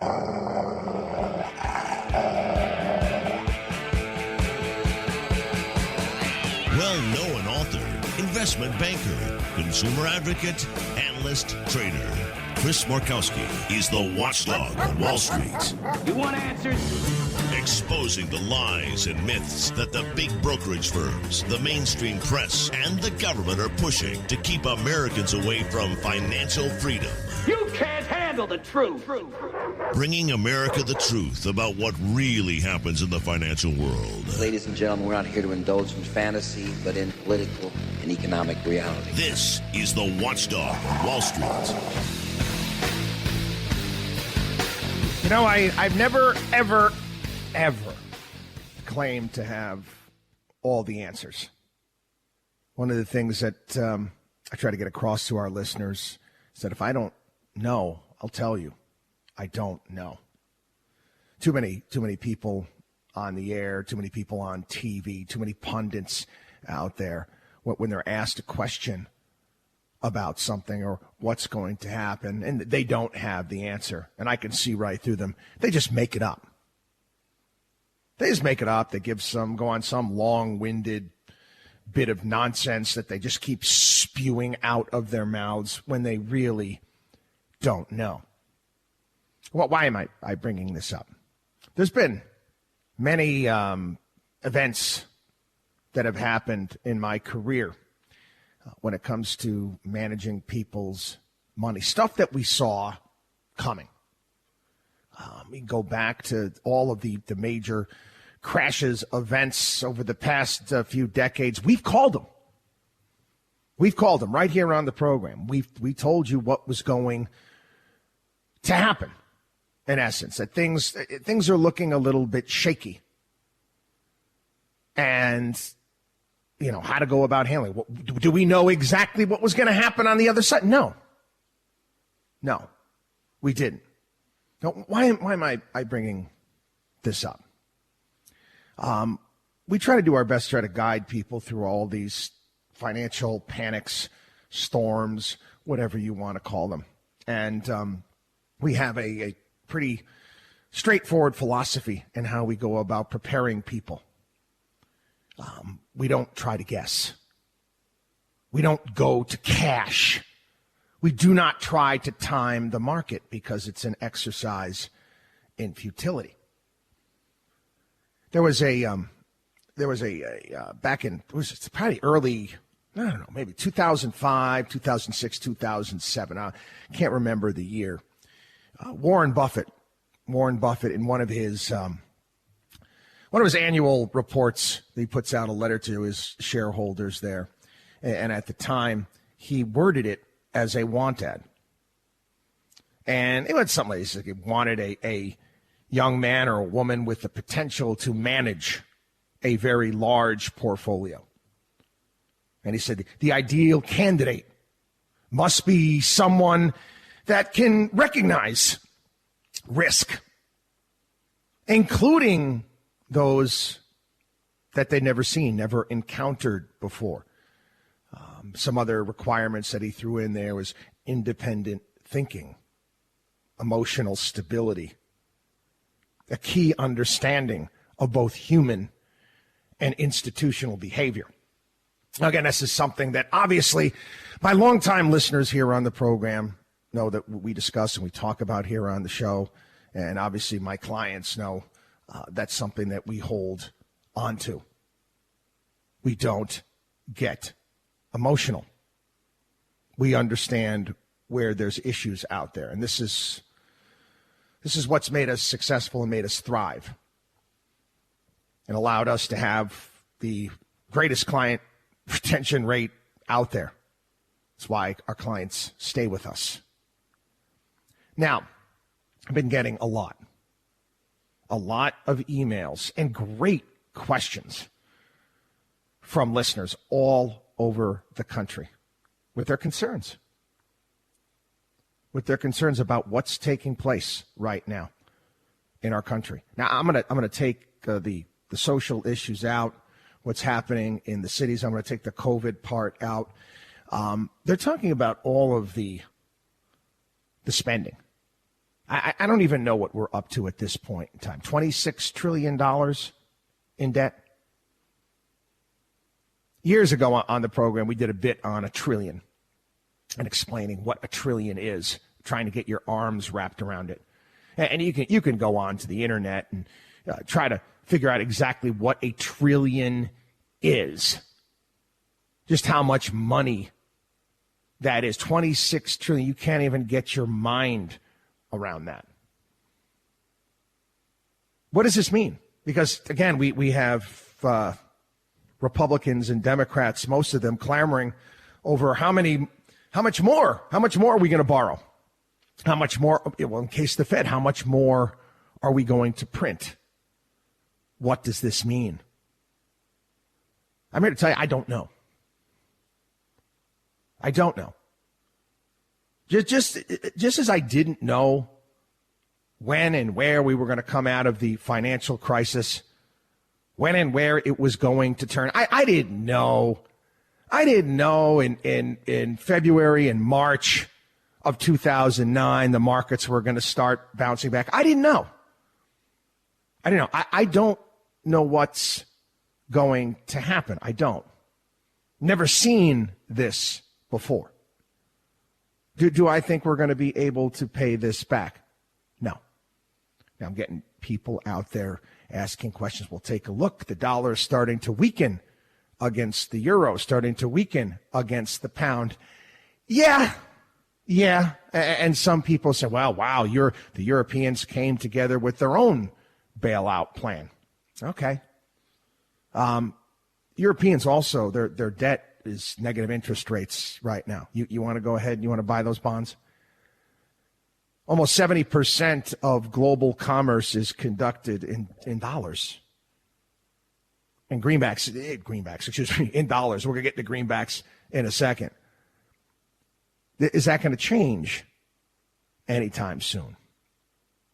Well-known author, investment banker, consumer advocate, analyst, trader. Chris Markowski is the watchdog on Wall Street. You want answers? Exposing the lies and myths that the big brokerage firms, the mainstream press, and the government are pushing to keep Americans away from financial freedom. You can't handle the truth. Bringing America the truth about what really happens in the financial world. Ladies and gentlemen, we're not here to indulge in fantasy, but in political and economic reality. This is the Watchdog on Wall Street. You know, I've never, ever claimed to have all the answers. One of the things that I try to get across to our listeners is that if I don't know, I'll tell you, I don't know. Too many people on the air, too many people on TV, too many pundits out there when they're asked a question about something or what's going to happen, and they don't have the answer, and I can see right through them. They just make it up. They just make it up. They go on some long-winded bit of nonsense that they just keep spewing out of their mouths when they really don't know. Well, why am I bringing this up? There's been many events that have happened in my career when it comes to managing people's money, stuff that we saw coming. We go back to all of the major crashes, events over the past few decades. We've called them. We've called them right here on the program. We told you what was going to happen, in essence, that things are looking a little bit shaky. And you know, how to go about handling. Do we know exactly what was going to happen on the other side? No, we didn't. Now, why am I bringing this up? We try to do our best to try to guide people through all these financial panics, storms, whatever you want to call them. And we have a pretty straightforward philosophy in how we go about preparing people. We don't try to guess. We don't go to cash. We do not try to time the market because it's an exercise in futility. There was a back in, it was probably early, I don't know, maybe 2005, 2006, 2007. I can't remember the year. Warren Buffett in one of his annual reports, he puts out a letter to his shareholders there. And at the time, he worded it as a want ad. And it was something like this. He wanted a young man or a woman with the potential to manage a very large portfolio. And he said, the ideal candidate must be someone that can recognize risk, including those that they'd never seen, never encountered before. Some other requirements that he threw in there was independent thinking, emotional stability, a key understanding of both human and institutional behavior. Again, this is something that obviously my longtime listeners here on the program know that we discuss and we talk about here on the show. And obviously my clients know that's something that we hold on to. We don't get emotional. We understand where there's issues out there. And this is what's made us successful and made us thrive and allowed us to have the greatest client retention rate out there. That's why our clients stay with us. Now, I've been getting a lot of emails and great questions from listeners all over the country with their concerns about what's taking place right now in our country. Now, I'm gonna take the social issues out, what's happening in the cities. I'm going to take the COVID part out. They're talking about all of the spending. I don't even know what we're up to at this point in time. $26 trillion in debt. Years ago on the program, we did a bit on a trillion and explaining what a trillion is, trying to get your arms wrapped around it. And you can go on to the internet and try to figure out exactly what a trillion is. Just how much money that is. 26 trillion. You can't even get your mind around that. What does this mean? Because, again, we have Republicans and Democrats, most of them clamoring over how much more are we going to borrow? How much more? Well, in case the Fed, how much more are we going to print? What does this mean? I'm here to tell you, I don't know. I don't know. Just as I didn't know when and where we were going to come out of the financial crisis, when and where it was going to turn. I didn't know. I didn't know in February and March of 2009 the markets were going to start bouncing back. I didn't know. I don't know what's going to happen. I don't. Never seen this before. Do I think we're going to be able to pay this back? No. Now I'm getting people out there asking questions. We'll take a look. The dollar is starting to weaken against the euro, starting to weaken against the pound. Yeah. And some people say, well, wow, the Europeans came together with their own bailout plan. Okay. Europeans also, their debt is negative interest rates right now. You want to go ahead and you want to buy those bonds? Almost 70% of global commerce is conducted in dollars. And greenbacks, in dollars. We're going to get to greenbacks in a second. Is that going to change anytime soon?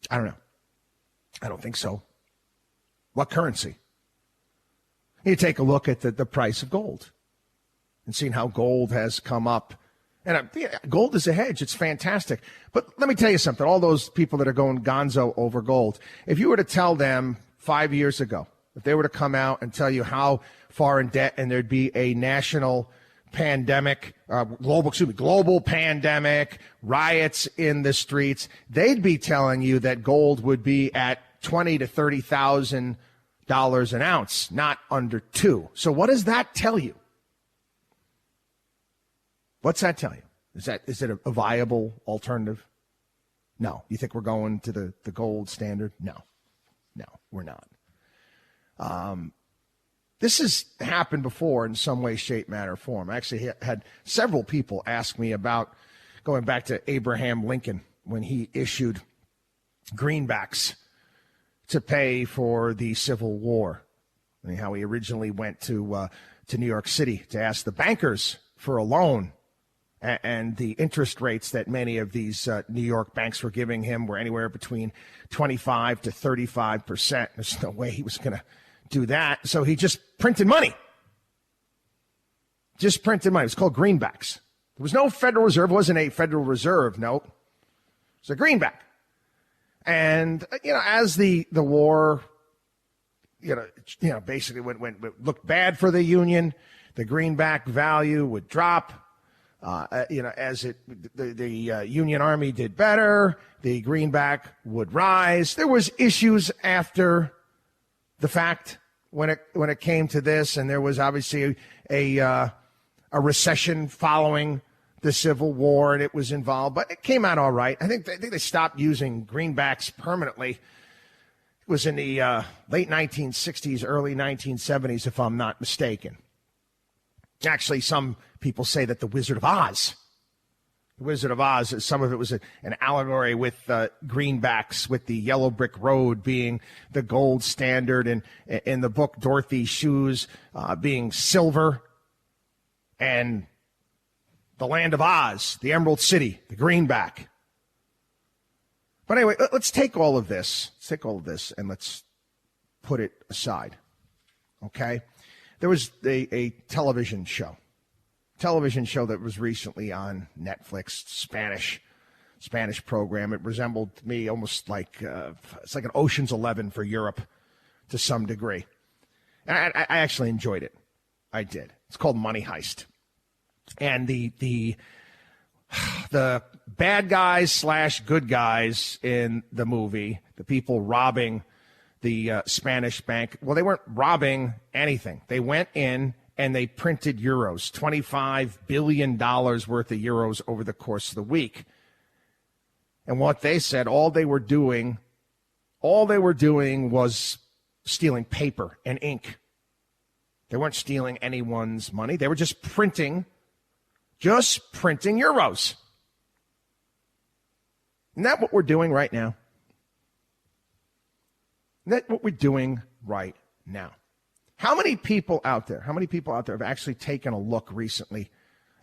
I don't know. I don't think so. What currency? You take a look at the price of gold and seeing how gold has come up. And gold is a hedge. It's fantastic. But let me tell you something. All those people that are going gonzo over gold, if you were to tell them 5 years ago, if they were to come out and tell you how far in debt and there'd be a national pandemic, global pandemic, riots in the streets, they'd be telling you that gold would be at $20,000 to $30,000 an ounce, not under $2,000. So what does that tell you? What's that tell you? Is it a viable alternative? No. You think we're going to the gold standard? No, we're not. This has happened before in some way, shape, manner, or form. I actually had several people ask me about going back to Abraham Lincoln when he issued greenbacks to pay for the Civil War. I mean, how he originally went to New York City to ask the bankers for a loan, and the interest rates that many of these New York banks were giving him were anywhere between 25 to 35%. There's no way he was going to do that. So he just printed money. It was called greenbacks. There was no Federal Reserve. It wasn't a Federal Reserve. No. It was a greenback. And, as the war, basically when looked bad for the Union, the greenback value would drop. As the Union Army did better, the greenback would rise. There was issues after the fact when it came to this, and there was obviously a recession following the Civil War, and it was involved, but it came out all right. I think they stopped using greenbacks permanently. It was in the late 1960s, early 1970s, if I'm not mistaken. Actually, some people say that the Wizard of Oz, some of it was an allegory with greenbacks, with the yellow brick road being the gold standard, and in the book, Dorothy's shoes being silver, and the land of Oz, the Emerald City, the greenback. But anyway, let's take all of this. And let's put it aside. Okay? There was a television show that was recently on Netflix, Spanish Spanish program. It resembled to me almost like it's like an Ocean's 11 for Europe to some degree. And I actually enjoyed it. I did. It's called Money Heist. And the bad guys / good guys in the movie, the people robbing the Spanish bank, well, they weren't robbing anything. They went in and they printed euros, $25 billion worth of euros over the course of the week. And what they said, all they were doing was stealing paper and ink. They weren't stealing anyone's money. They were just printing euros. Isn't that what we're doing right now? Isn't that what we're doing right now? How many people out there have actually taken a look recently?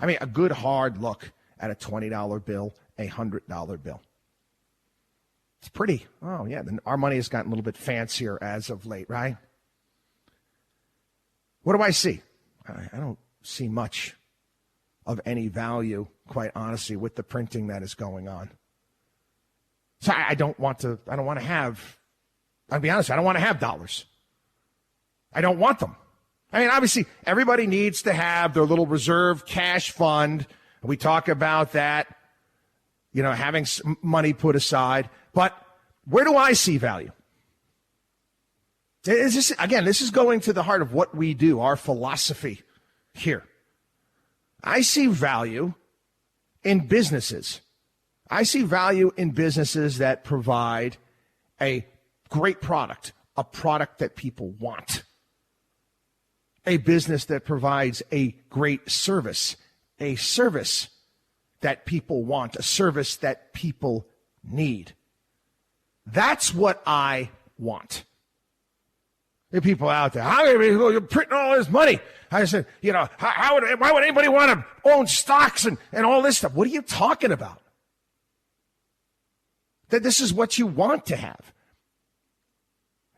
I mean, a good hard look at a $20 bill, a $100 bill. It's pretty. Oh, yeah, our money has gotten a little bit fancier as of late, right? What do I see? I don't see much of any value, quite honestly, with the printing that is going on. So I don't want to have, I'll be honest, I don't want to have dollars. I don't want them. I mean, obviously, everybody needs to have their little reserve cash fund. We talk about that, having money put aside. But where do I see value? This is going to the heart of what we do, our philosophy here. I see value in businesses. I see value in businesses that provide a great product, a product that people want. A business that provides a great service, a service that people want, a service that people need. That's what I want. There are people out there, how are you printing all this money? I said, why would anybody want to own stocks and all this stuff? What are you talking about? That this is what you want to have.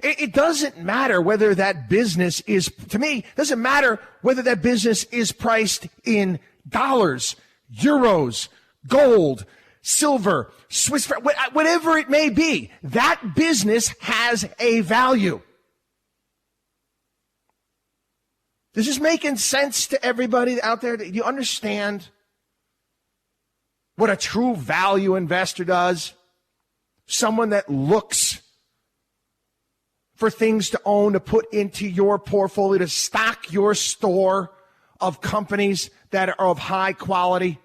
It doesn't matter whether that business is, to me, doesn't matter whether that business is priced in dollars, euros, gold, silver, Swiss franc, whatever it may be. That business has a value. This is making sense to everybody out there. Do you understand what a true value investor does? Someone that looks for things to own, to put into your portfolio, to stock your store of companies that are of high quality.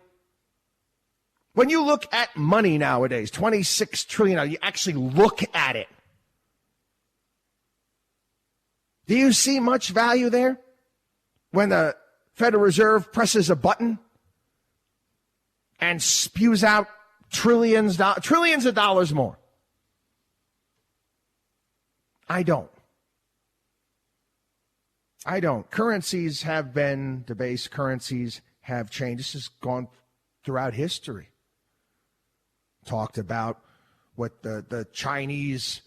When you look at money nowadays, $26 trillion, you actually look at it. Do you see much value there? When the Federal Reserve presses a button and spews out trillions of dollars more. I don't. Currencies have been debased. Currencies have changed. This has gone throughout history. Talked about what the Chinese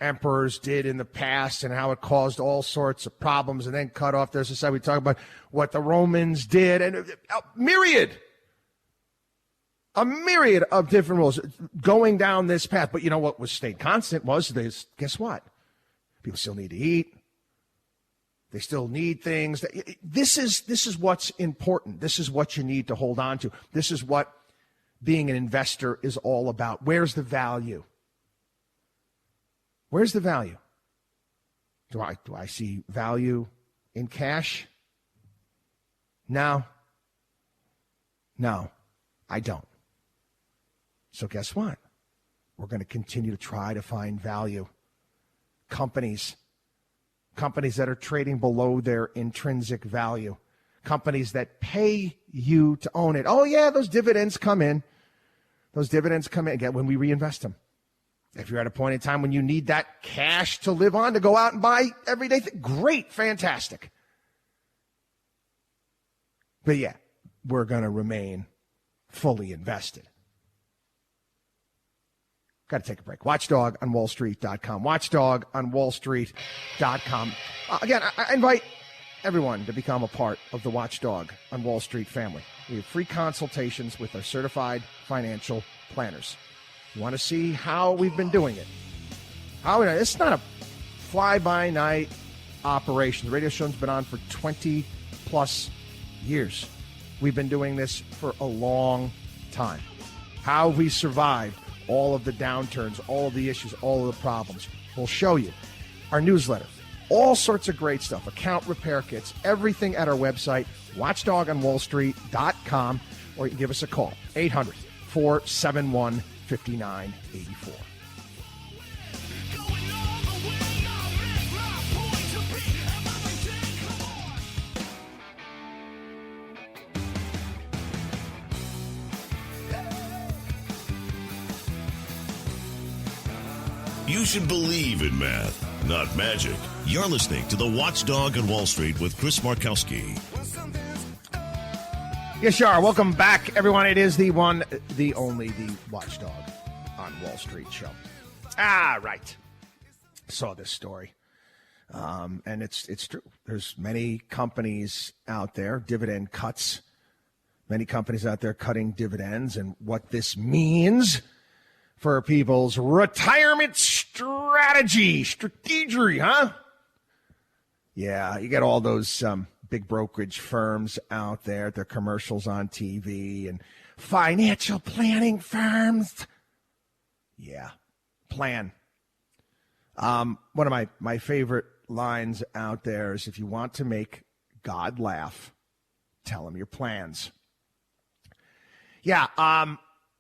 emperors did in the past and how it caused all sorts of problems and then cut off their society. We talk about what the Romans did and a myriad of different rules going down this path. But you know what was stayed constant was this, guess what? People still need to eat. They still need things. This is what's important. This is what you need to hold on to. This is what being an investor is all about. Where's the value? Where's the value? Do I see value in cash? No, I don't. So guess what? We're going to continue to try to find value. Companies that are trading below their intrinsic value. Companies that pay you to own it. Oh, yeah, those dividends come in. Again when we reinvest them. If you're at a point in time when you need that cash to live on, to go out and buy everyday things, great, fantastic. But yeah, we're going to remain fully invested. Got to take a break. Watchdog on WallStreet.com. Watchdog on WallStreet.com. Again, I invite everyone to become a part of the Watchdog on Wall Street family. We have free consultations with our certified financial planners. You want to see how we've been doing it. It's not a fly-by-night operation. The radio show's been on for 20-plus years. We've been doing this for a long time. How we survived all of the downturns, all of the issues, all of the problems. We'll show you. Our newsletter, all sorts of great stuff, account repair kits, everything at our website, watchdogonwallstreet.com, or you can give us a call, 800-471-5984. You should believe in math, not magic. You're listening to The Watchdog on Wall Street with Chris Markowski. Yes, you are. Welcome back, everyone. It is the one, the only, the Watchdog on Wall Street show. Right. Saw this story. And it's true. There's many companies out there, dividend cuts. Many companies out there cutting dividends, and what this means for people's retirement strategy, huh? Yeah, you got all those big brokerage firms out there, their commercials on TV, and financial planning firms. Yeah, plan. One of my favorite lines out there is, if you want to make God laugh, tell him your plans. Yeah,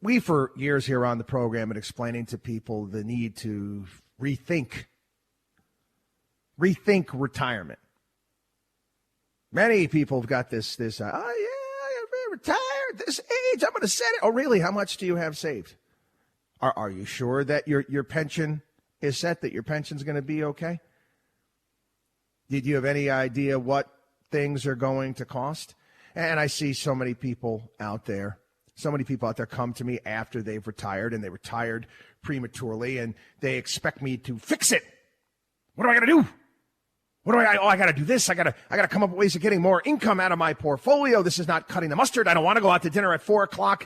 we, for years here on the program, been explaining to people the need to rethink retirement. Many people have got this, I gotta retire at this age, I'm going to set it. Oh, really? How much do you have saved? Are you sure that your pension is set, that your pension's going to be okay? Did you have any idea what things are going to cost? And I see so many people out there come to me after they've retired, and they retired prematurely, and they expect me to fix it. What do I got to do? I got to do this. I got to come up with ways of getting more income out of my portfolio. This is not cutting the mustard. I don't want to go out to dinner at 4:00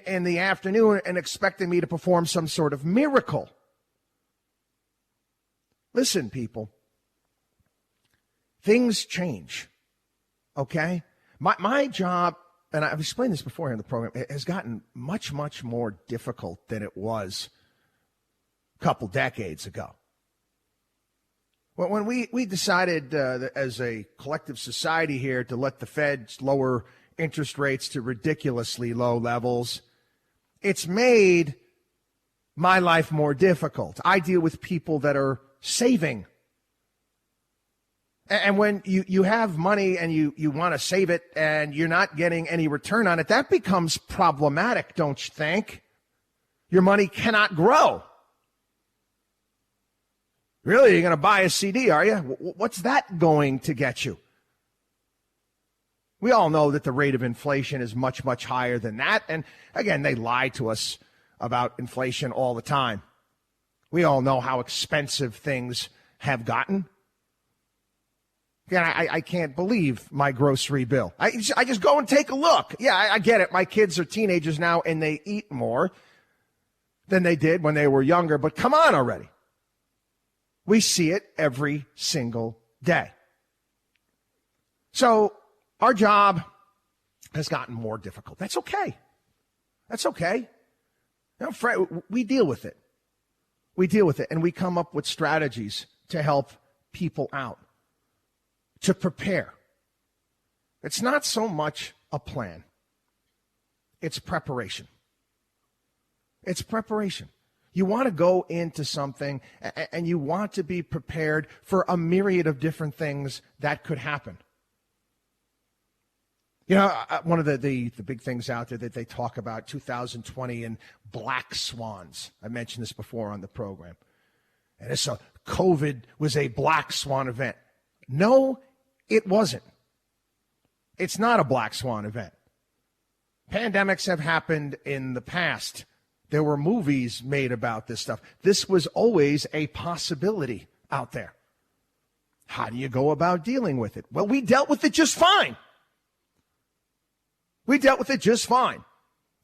in the afternoon and expecting me to perform some sort of miracle. Listen, people, things change. Okay? My job, and I've explained this before in the program, it has gotten much, much more difficult than it was a couple decades ago. Well, when we decided as a collective society here to let the Fed lower interest rates to ridiculously low levels, it's made my life more difficult. I deal with people that are saving. And when you have money and you want to save it and you're not getting any return on it, that becomes problematic, don't you think? Your money cannot grow. Really? You're going to buy a CD, are you? What's that going to get you? We all know that the rate of inflation is much, much higher than that. And again, they lie to us about inflation all the time. We all know how expensive things have gotten. Again, I can't believe my grocery bill. I just go and take a look. Yeah, I get it. My kids are teenagers now, and they eat more than they did when they were younger. But come on already. We see it every single day. So our job has gotten more difficult. That's okay. That's okay. We deal with it. We deal with it, and we come up with strategies to help people out, to prepare. It's not so much a plan. It's preparation. It's preparation. You want to go into something and you want to be prepared for a myriad of different things that could happen. You know, one of the big things out there that they talk about, 2020 and black swans. I mentioned this before on the program. And COVID was a black swan event. No, it wasn't. It's not a black swan event. Pandemics have happened in the past. There were movies made about this stuff. This was always a possibility out there. How do you go about dealing with it? Well, we dealt with it just fine.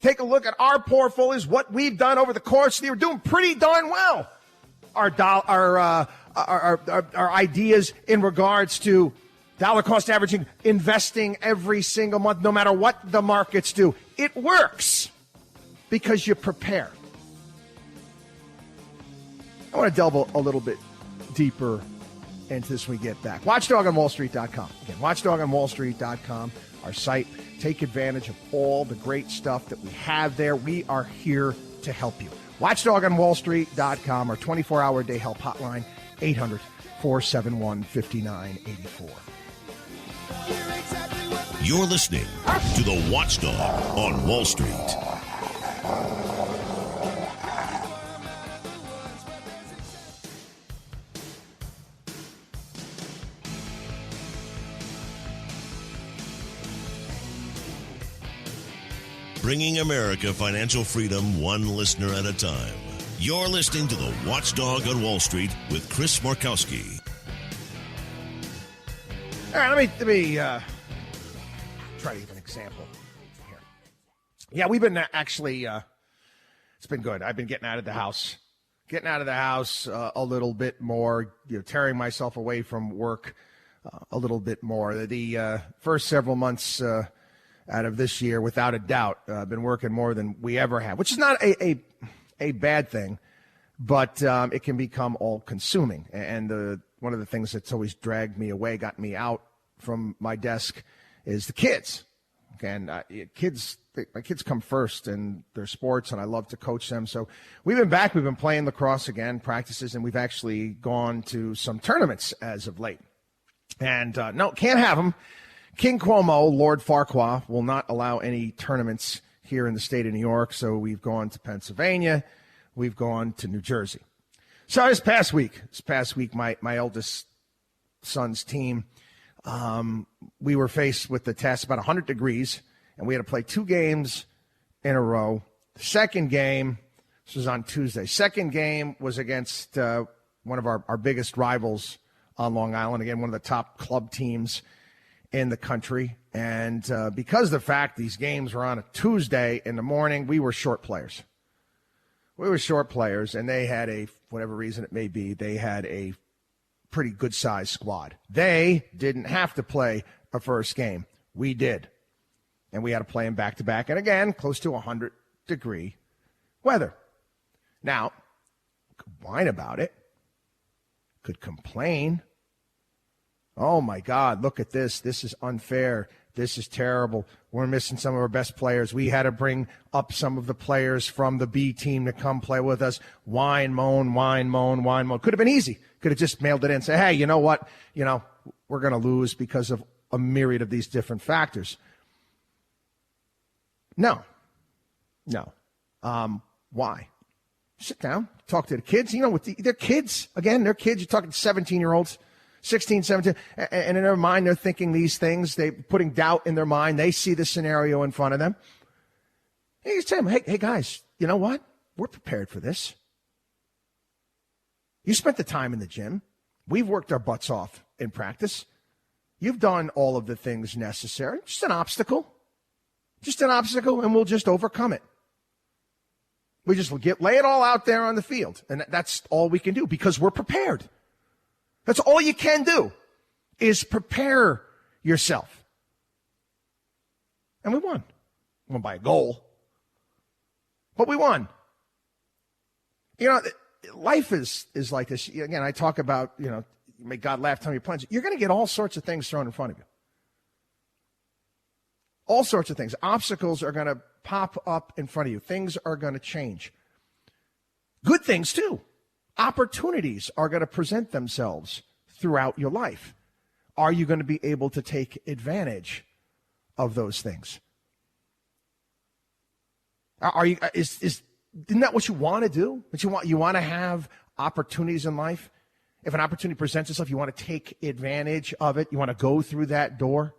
Take a look at our portfolios, what we've done over the course of the year. We're doing pretty darn well. Our ideas in regards to dollar cost averaging, investing every single month, no matter what the markets do. It works because you prepare. I want to delve a little bit deeper into this when we get back. WatchDogOnWallStreet.com. Again, WatchDogOnWallStreet.com, our site. Take advantage of all the great stuff that we have there. We are here to help you. WatchDogOnWallStreet.com, our 24-hour-a-day help hotline, 800-471-5984. You're listening to the Watchdog on Wall Street. Bringing America financial freedom one listener at a time. You're listening to the Watchdog on Wall Street with Chris Markowski. All right, let me try to give an example here. Yeah, we've been actually, it's been good. I've been getting out of the house a little bit more, tearing myself away from work a little bit more. The first several months out of this year, without a doubt, I've been working more than we ever have, which is not a bad thing, but it can become all-consuming. And one of the things that's always dragged me away, got me out from my desk, is the kids. And my kids come first in their sports, and I love to coach them. So we've been back. We've been playing lacrosse again, practices, and we've actually gone to some tournaments as of late. And no, can't have them. King Cuomo, Lord Farquaad, will not allow any tournaments here in the state of New York, so we've gone to Pennsylvania. We've gone to New Jersey. So this past week, my eldest son's team, we were faced with the test, about 100 degrees, and we had to play 2 games in a row. The second game, this was on Tuesday. Second game was against one of our biggest rivals on Long Island, again, one of the top club teams in the country. And because of the fact these games were on a Tuesday in the morning, we were short players. And they had whatever reason it may be, they had a pretty good-sized squad. They didn't have to play a first game. We did. And we had to play them back-to-back. And again, close to 100-degree weather. Now, could whine about it, could complain. Oh, my God, look at this. This is unfair. This is terrible. We're missing some of our best players. We had to bring up some of the players from the B team to come play with us. Whine, moan. Could have been easy. Could have just mailed it in and say, hey, you know what? We're going to lose because of a myriad of these different factors. No. Why? Sit down, talk to the kids. They're kids. Again, they're kids. You're talking 17-year-olds. 16, 17, and in their mind, they're thinking these things. They're putting doubt in their mind. They see the scenario in front of them. And you tell them, hey, guys, you know what? We're prepared for this. You spent the time in the gym. We've worked our butts off in practice. You've done all of the things necessary. Just an obstacle, and we'll just overcome it. We just lay it all out there on the field, and that's all we can do because we're prepared. That's all you can do is prepare yourself. And we won. We won by a goal. But we won. Life is like this. Again, I talk about, make God laugh, tell me your plans. You're going to get all sorts of things thrown in front of you. All sorts of things. Obstacles are going to pop up in front of you. Things are going to change. Good things, too. Opportunities are going to present themselves throughout your life. Are you going to be able to take advantage of those things? Isn't that what you want to do? You want to have opportunities in life? If an opportunity presents itself, you want to take advantage of it. You want to go through that door.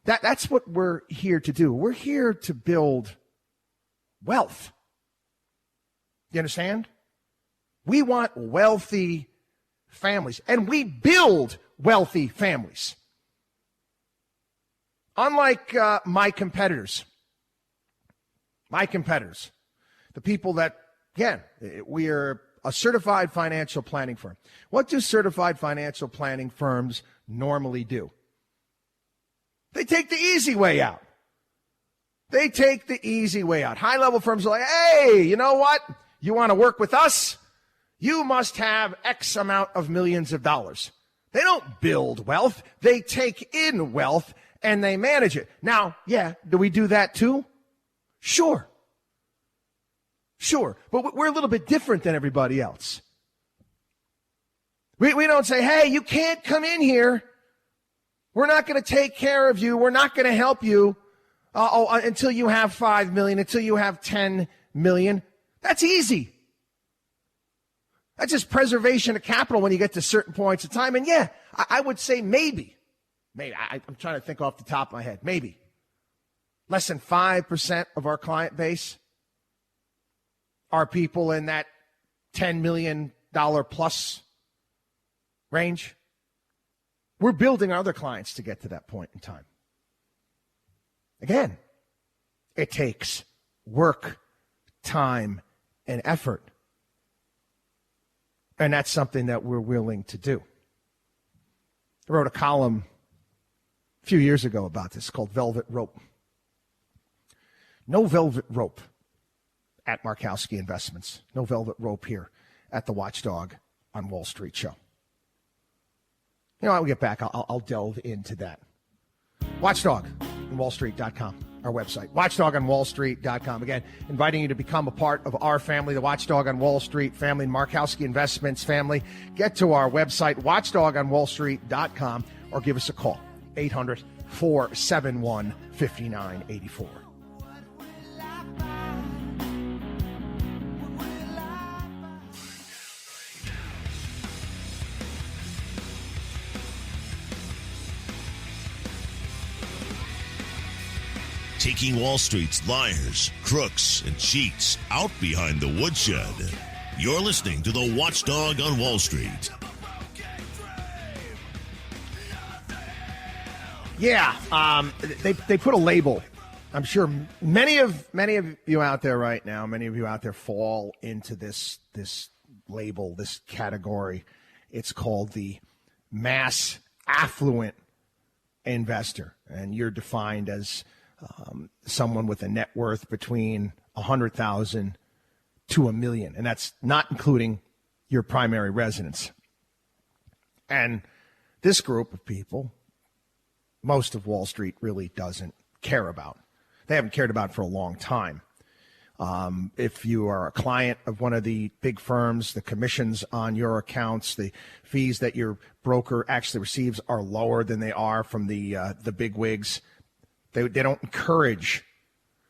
That's what we're here to do. We're here to build wealth. You understand? We want wealthy families, and we build wealthy families. Unlike my competitors, My competitors, the people that, again, we are a certified financial planning firm. What do certified financial planning firms normally do? They take the easy way out. They take the easy way out. High-level firms are like, hey, you know what? You want to work with us? You must have X amount of millions of dollars. They don't build wealth. They take in wealth and they manage it. Now, yeah, do we do that too? Sure. But we're a little bit different than everybody else. We don't say, hey, you can't come in here. We're not going to take care of you. We're not going to help you until you have 5 million, until you have 10 million. That's easy. That's just preservation of capital when you get to certain points of time. And yeah, I would say maybe. I'm trying to think off the top of my head. Maybe. Less than 5% of our client base are people in that $10 million plus range. We're building other clients to get to that point in time. Again, it takes work, time, and effort. And that's something that we're willing to do. I wrote a column a few years ago about this called Velvet Rope. No velvet rope at Markowski Investments. No velvet rope here at the Watchdog on Wall Street show. You know, I'll get back. I'll delve into that. WatchdogOnWallStreet.com, our website. WatchdogOnWallStreet.com. Again, inviting you to become a part of our family, the Watchdog on Wall Street family, Markowski Investments family. Get to our website, WatchdogOnWallStreet.com, or give us a call, 800-471-5984. Taking Wall Street's liars, crooks, and cheats out behind the woodshed. You're listening to the Watchdog on Wall Street. Yeah, they put a label. I'm sure many of you out there right now, many of you out there fall into this label, this category. It's called the mass affluent investor, and you're defined as someone with a net worth between $100,000 to $1 million, and that's not including your primary residence. And this group of people, most of Wall Street really doesn't care about. They haven't cared about for a long time. If you are a client of one of the big firms, the commissions on your accounts, the fees that your broker actually receives are lower than they are from the big wigs. They don't encourage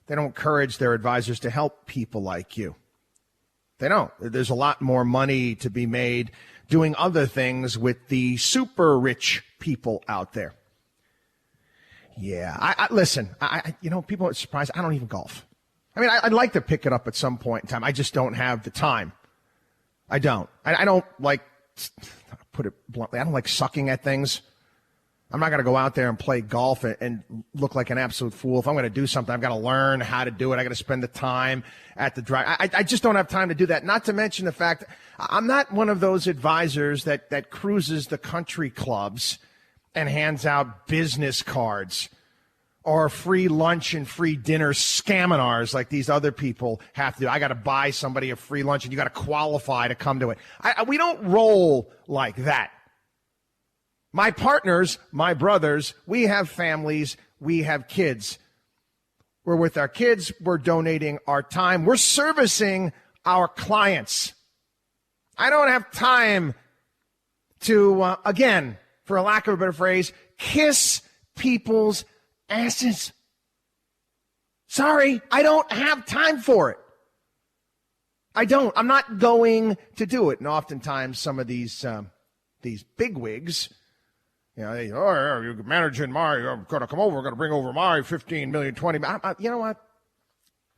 their advisors to help people like you. They don't. There's a lot more money to be made doing other things with the super rich people out there. Yeah, listen, people are surprised. I don't even golf. I mean, I'd like to pick it up at some point in time. I just don't have the time. I don't. I don't like, put it bluntly, I don't like sucking at things. I'm not going to go out there and play golf and look like an absolute fool. If I'm going to do something, I've got to learn how to do it. I got to spend the time at the drive. I just don't have time to do that. Not to mention the fact I'm not one of those advisors that cruises the country clubs and hands out business cards or free lunch and free dinner scaminars like these other people have to do. I got to buy somebody a free lunch and you got to qualify to come to it. We don't roll like that. My partners, my brothers, we have families, we have kids. We're with our kids, we're donating our time, we're servicing our clients. I don't have time to, again, for a lack of a better phrase, kiss people's asses. Sorry, I don't have time for it. I don't. I'm not going to do it. And oftentimes some of these bigwigs, you're managing I'm going to come over, we're going to bring over my 15 million, 20 million. You know what?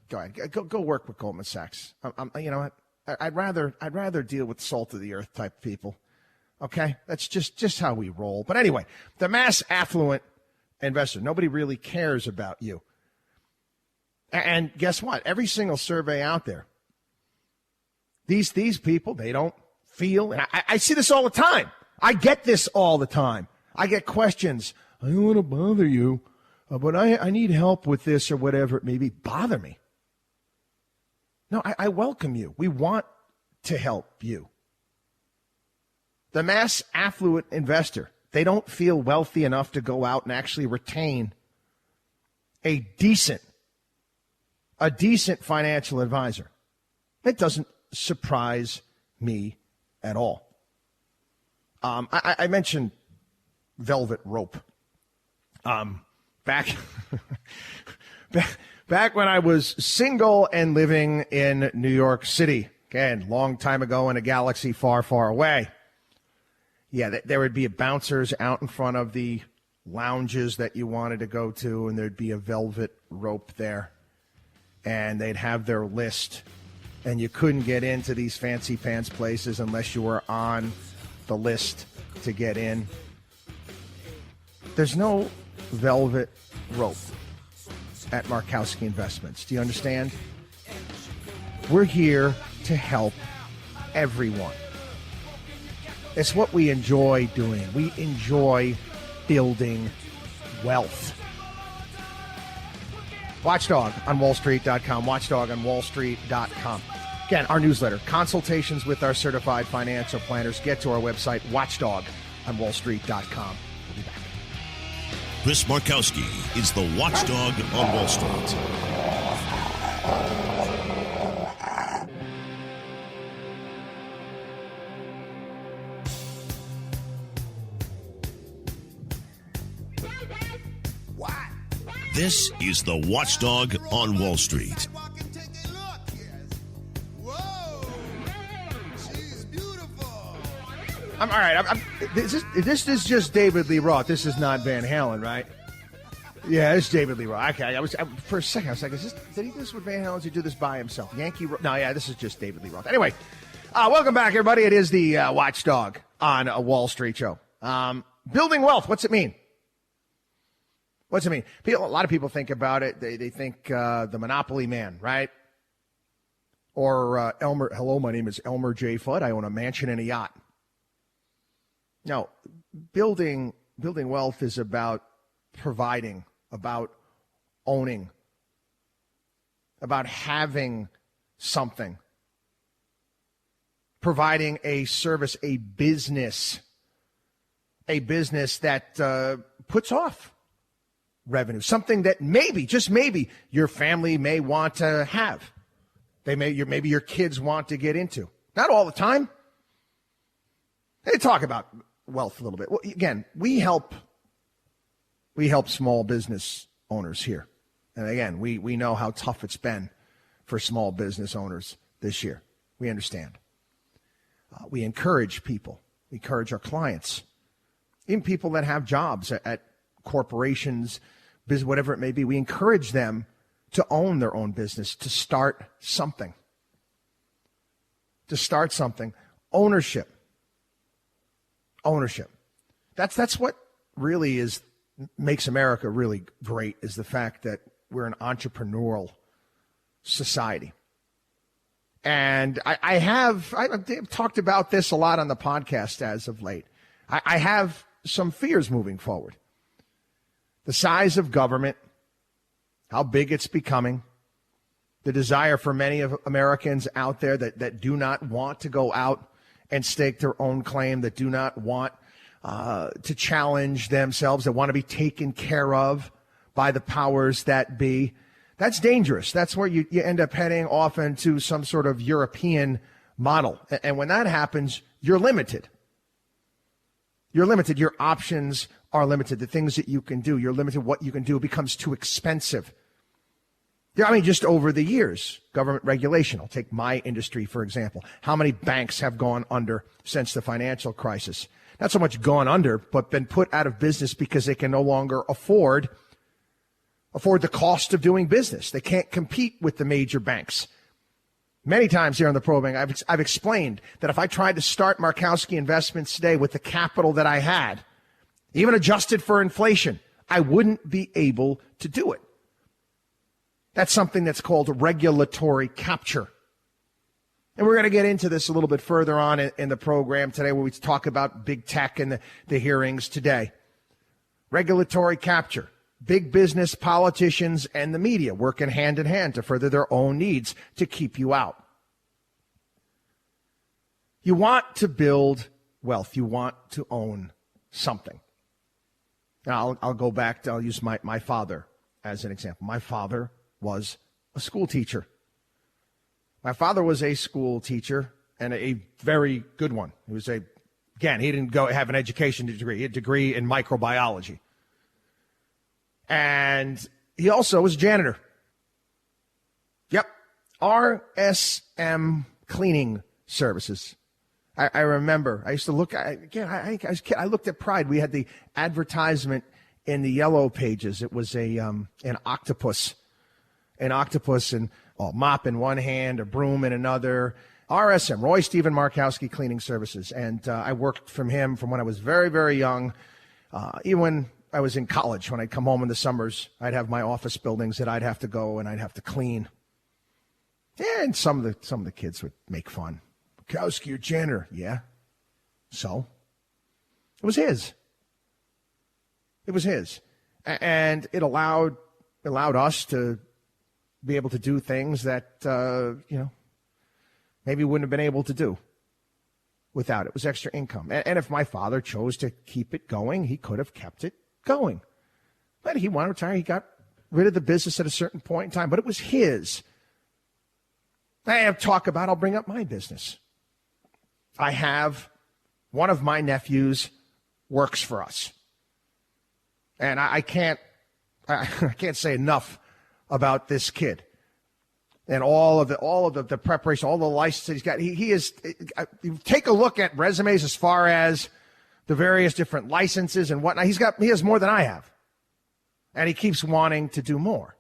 Go ahead. Go work with Goldman Sachs. You know what? I'd rather deal with salt of the earth type people. Okay? That's just how we roll. But anyway, the mass affluent investor, nobody really cares about you. And guess what? Every single survey out there, these people, they don't feel, and I see this all the time. I get this all the time. I get questions. I don't want to bother you, but I need help with this or whatever it may be. Bother me. No, I welcome you. We want to help you. The mass affluent investor, they don't feel wealthy enough to go out and actually retain a decent financial advisor. It doesn't surprise me at all. I mentioned velvet rope. Back when I was single and living in New York City, again, long time ago in a galaxy far, far away. Yeah, there would be bouncers out in front of the lounges that you wanted to go to, and there'd be a velvet rope there. And they'd have their list, and you couldn't get into these fancy pants places unless you were on the list to get in. There's no velvet rope at Markowski Investments. Do you understand? We're here to help everyone. It's what we enjoy doing. We enjoy building wealth. Watchdog on WallStreet.com. Watchdog on WallStreet.com. Again, our newsletter, consultations with our certified financial planners. Get to our website, Watchdog on WallStreet.com. We'll be back. Chris Markowski is the Watchdog on Wall Street. This is the Watchdog on Wall Street. All right. This is just David Lee Roth. This is not Van Halen, right? Yeah, it's David Lee Roth. Okay, for a second I was like, did he do this with Van Halen? Did he do this by himself? No, yeah, this is just David Lee Roth. Anyway, welcome back, everybody. It is the Watchdog on a Wall Street show. Building wealth. What's it mean? What's it mean? A lot of people think about it. They think the Monopoly Man, right? Or Elmer. Hello, my name is Elmer J. Fudd. I own a mansion and a yacht. No, building wealth is about providing, about owning, about having something, providing a service, a business that puts off revenue, something that maybe, just maybe, your family may want to have. Maybe your kids want to get into. Not all the time. They talk about wealth a little bit. Well, again, we help small business owners here. And again, we know how tough it's been for small business owners this year. We understand. We encourage people. We encourage our clients, even people that have jobs at corporations, business, whatever it may be. We encourage them to own their own business, to start something. Ownership. That's what really makes America really great, is the fact that we're an entrepreneurial society. And I've talked about this a lot on the podcast as of late. I have some fears moving forward. The size of government, how big it's becoming, the desire for many of Americans out there that do not want to go out and stake their own claim, that do not want to challenge themselves, that want to be taken care of by the powers that be. That's dangerous. That's where you end up heading off into some sort of European model. And when that happens, you're limited. You're limited. Your options are limited. The things that you can do, you're limited. What you can do becomes too expensive. I mean, just over the years, government regulation. I'll take my industry, for example. How many banks have gone under since the financial crisis? Not so much gone under, but been put out of business because they can no longer afford the cost of doing business. They can't compete with the major banks. Many times here on the probing, I've explained that if I tried to start Markowski Investments today with the capital that I had, even adjusted for inflation, I wouldn't be able to do it. That's something that's called regulatory capture. And we're going to get into this a little bit further on in the program today, where we talk about big tech and the hearings today. Regulatory capture. Big business, politicians, and the media working hand in hand to further their own needs to keep you out. You want to build wealth. You want to own something. Now, I'll go back to, I'll use my father as an example. My father was a school teacher. My father was a school teacher, and a very good one. He was he didn't go have an education degree. He had a degree in microbiology. And he also was a janitor. Yep. RSM Cleaning Services. I remember. I used to look, I looked at Pride. We had the advertisement in the yellow pages. It was an octopus. An octopus and a mop in one hand, a broom in another. RSM, Roy Stephen Markowski Cleaning Services. And I worked from him from when I was very, very young. Even when I was in college, when I'd come home in the summers, I'd have my office buildings that I'd have to go and I'd have to clean. And some of the kids would make fun. Markowski, you're janitor. Yeah. So? It was his. It was his. And it allowed us to be able to do things that, maybe wouldn't have been able to do without it. It was extra income. And if my father chose to keep it going, he could have kept it going. But he wanted to retire. He got rid of the business at a certain point in time, but it was his. I have talk about, I'll bring up my business. I have one of my nephews works for us. And I can't say enough about this kid and all of the preparation, all the license that he's got. He is. Take a look at resumes as far as the various different licenses and whatnot. He has more than I have, and he keeps wanting to do more,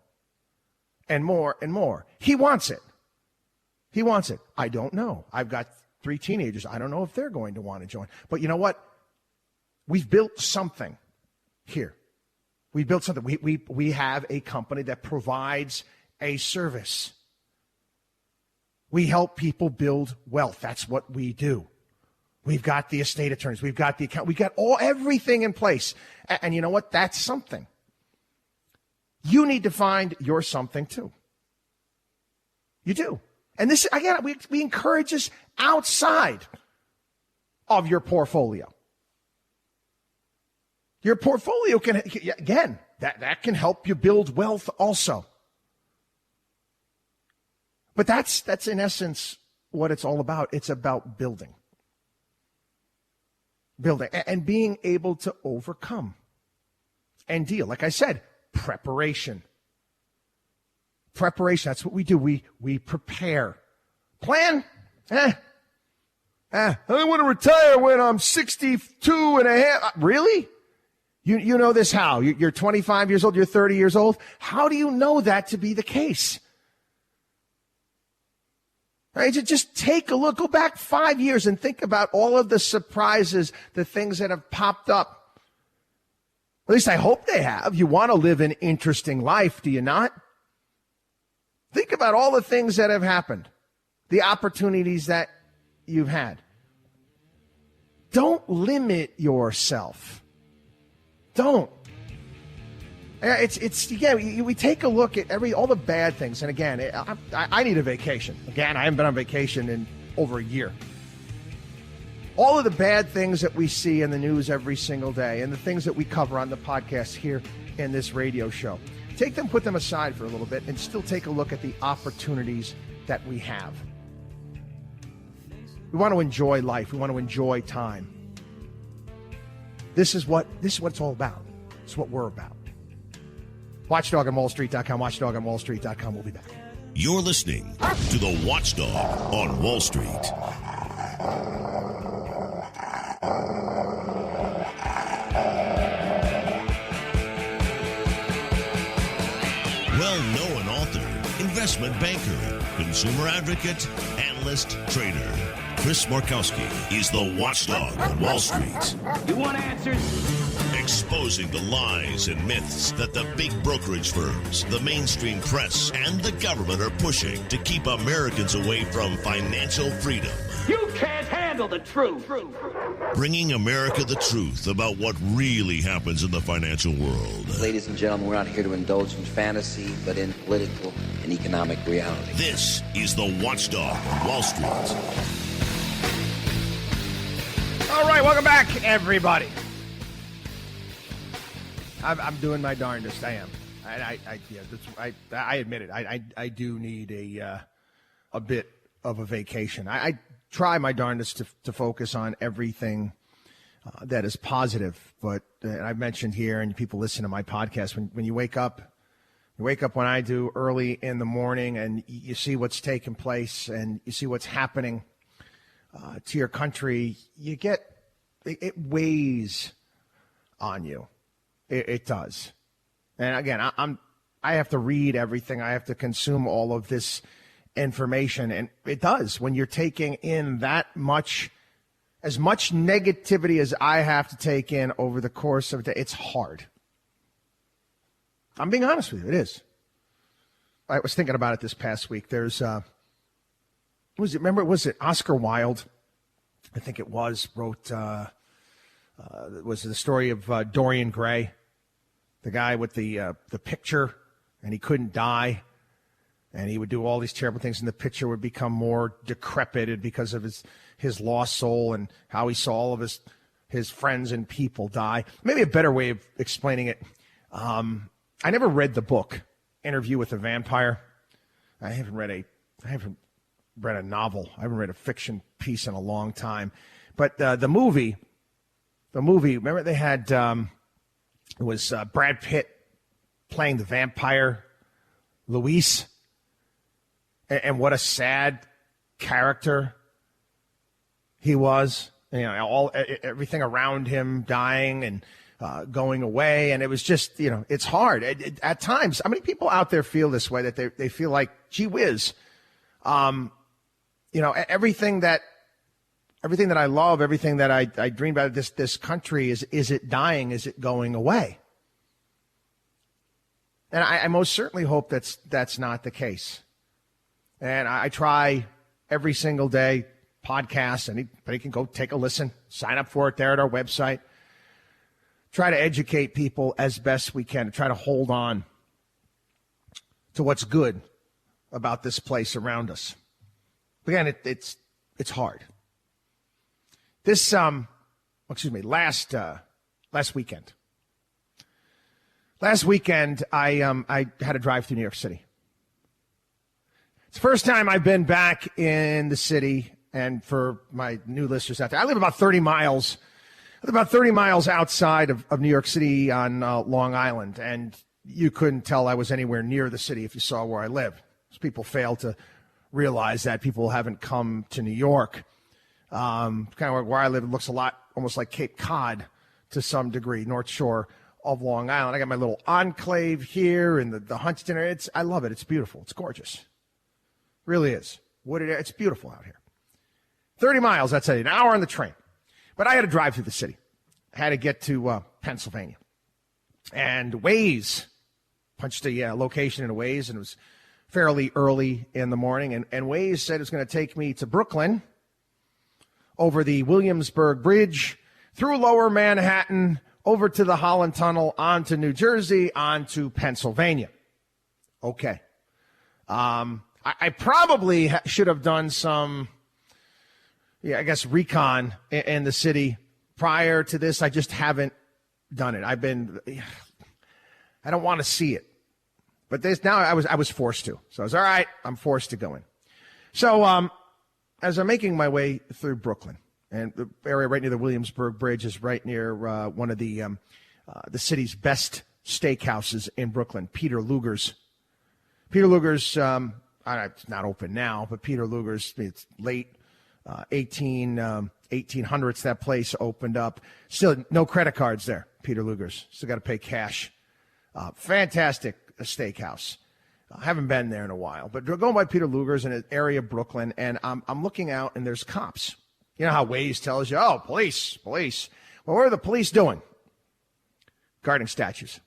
and more and more. He wants it. He wants it. I don't know. I've got 3 teenagers. I don't know if they're going to want to join. But you know what? We've built something here. We built something. We have a company that provides a service. We help people build wealth. That's what we do. We've got the estate attorneys. We've got the account. We've got everything in place. And you know what? That's something. You need to find your something too. You do. And this, again, we encourage this outside of your portfolio. Your portfolio can, again, that can help you build wealth also. But that's in essence what it's all about. It's about building. Building and being able to overcome and deal. Like I said, preparation. Preparation, that's what we do. We prepare. Plan? I want to retire when I'm 62 and a half. Really? You know this how? You're 25 years old, you're 30 years old. How do you know that to be the case? Right? Just take a look, go back 5 years and think about all of the surprises, the things that have popped up. At least I hope they have. You want to live an interesting life, do you not? Think about all the things that have happened, the opportunities that you've had. Don't limit yourself. Don't. We take a look at all the bad things. And again, I need a vacation. Again, I haven't been on vacation in over a year. All of the bad things that we see in the news every single day and the things that we cover on the podcast here in this radio show. Take them, put them aside for a little bit, and still take a look at the opportunities that we have. We want to enjoy life. We want to enjoy time. This is what it's all about. It's what we're about. WatchDogOnWallStreet.com, WatchDogOnWallStreet.com. We'll be back. You're listening to the Watchdog on Wall Street. Well-known author, investment banker, consumer advocate, analyst, trader. Chris Markowski is the Watchdog on Wall Street. You want answers? Exposing the lies and myths that the big brokerage firms, the mainstream press, and the government are pushing to keep Americans away from financial freedom. You can't handle the truth. Bringing America the truth about what really happens in the financial world. Ladies and gentlemen, we're not here to indulge in fantasy, but in political and economic reality. This is the Watchdog on Wall Street. All right, welcome back, everybody. I'm doing my darndest. I am. I admit it. I do need a bit of a vacation. I try my darndest to focus on everything that is positive. But I've mentioned here, and people listen to my podcast, when you wake up when I do early in the morning, and you see what's taking place, and you see what's happening to your country, it weighs on you. It does. And again, I have to read everything. I have to consume all of this information. And it does. When you're taking in as much negativity as I have to take in over the course of a day, it's hard. I'm being honest with you. It is. I was thinking about it this past week. There's, was it Oscar Wilde? I think it wrote, was the story of Dorian Gray, the guy with the picture, and he couldn't die, and he would do all these terrible things, and the picture would become more decrepit because of his lost soul and how he saw all of his friends and people die. Maybe a better way of explaining it. I never read the book Interview with a Vampire. I haven't read a novel. I haven't read a fiction piece in a long time. But the movie, remember they had it was Brad Pitt playing the vampire Luis, and what a sad character he was. Everything around him dying and going away, and it was just, it's hard. At times, how many people out there feel this way, that they feel like, gee whiz, everything that I love, everything that I dream about, this country, is it dying? Is it going away? And I most certainly hope that's not the case. And I try every single day, podcasts, anybody can go take a listen, sign up for it there at our website. Try to educate people as best we can, to try to hold on to what's good about this place around us. Again, it's hard. This, last weekend. Last weekend, I had to drive through New York City. It's the first time I've been back in the city, and for my new listeners out there, I live about 30 miles outside of New York City on Long Island, and you couldn't tell I was anywhere near the city if you saw where I live. People fail to realize that. People haven't come to New York. Kind of where I live, it looks a lot almost like Cape Cod to some degree, North Shore of Long Island. I got my little enclave here and the Huntington. I love it. It's beautiful. It's gorgeous. Really is. It's beautiful out here. 30 miles, that's an hour on the train. But I had to drive through the city. I had to get to Pennsylvania. And Waze, punched a location in Waze, and it was fairly early in the morning. And Waze said it was going to take me to Brooklyn, over the Williamsburg Bridge, through Lower Manhattan, over to the Holland Tunnel, on to New Jersey, on to Pennsylvania. Okay. I probably should have done some, recon in the city prior to this. I just haven't done it. I don't want to see it. But now I was forced to. So I was all right. I'm forced to go in. So as I'm making my way through Brooklyn, and the area right near the Williamsburg Bridge is right near one of the city's best steakhouses in Brooklyn, Peter Luger's. Peter Luger's, it's not open now, but Peter Luger's, it's late 1800s, that place opened up. Still no credit cards there, Peter Luger's. Still got to pay cash. Fantastic steakhouse. I haven't been there in a while, but going by Peter Luger's in an area of Brooklyn, and I'm looking out, and there's cops. You know how Waze tells you, oh, police. Well, what are the police doing? guarding statues.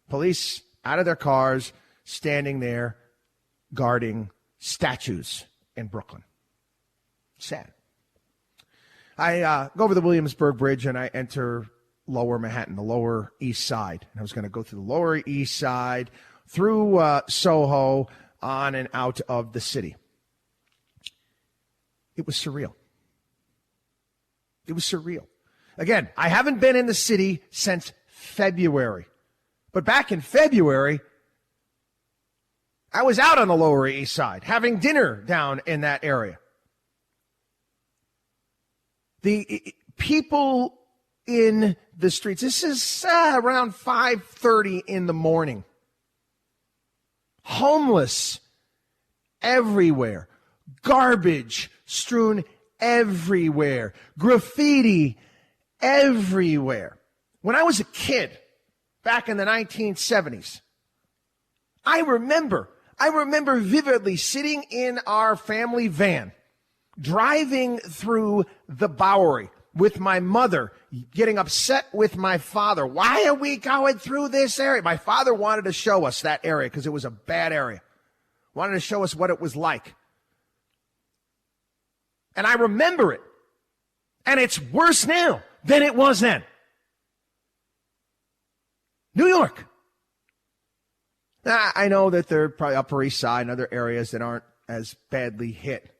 Police out of their cars, standing there, guarding statues in Brooklyn. Sad. I go over the Williamsburg Bridge and I enter Lower Manhattan, the Lower East Side. And I was going to go through the Lower East Side, through Soho, on and out of the city. It was surreal. It was surreal. Again, I haven't been in the city since February. But back in February, I was out on the Lower East Side having dinner down in that area. The people in the streets, this is around 5:30 in the morning. Homeless everywhere. Garbage strewn everywhere. Graffiti everywhere. When I was a kid, back in the 1970s, I remember vividly sitting in our family van, driving through the Bowery with my mother, getting upset with my father. Why are we going through this area? My father wanted to show us that area because it was a bad area. Wanted to show us what it was like. And I remember it. And it's worse now than it was then. New York. Now, I know that there are probably Upper East Side and other areas that aren't as badly hit.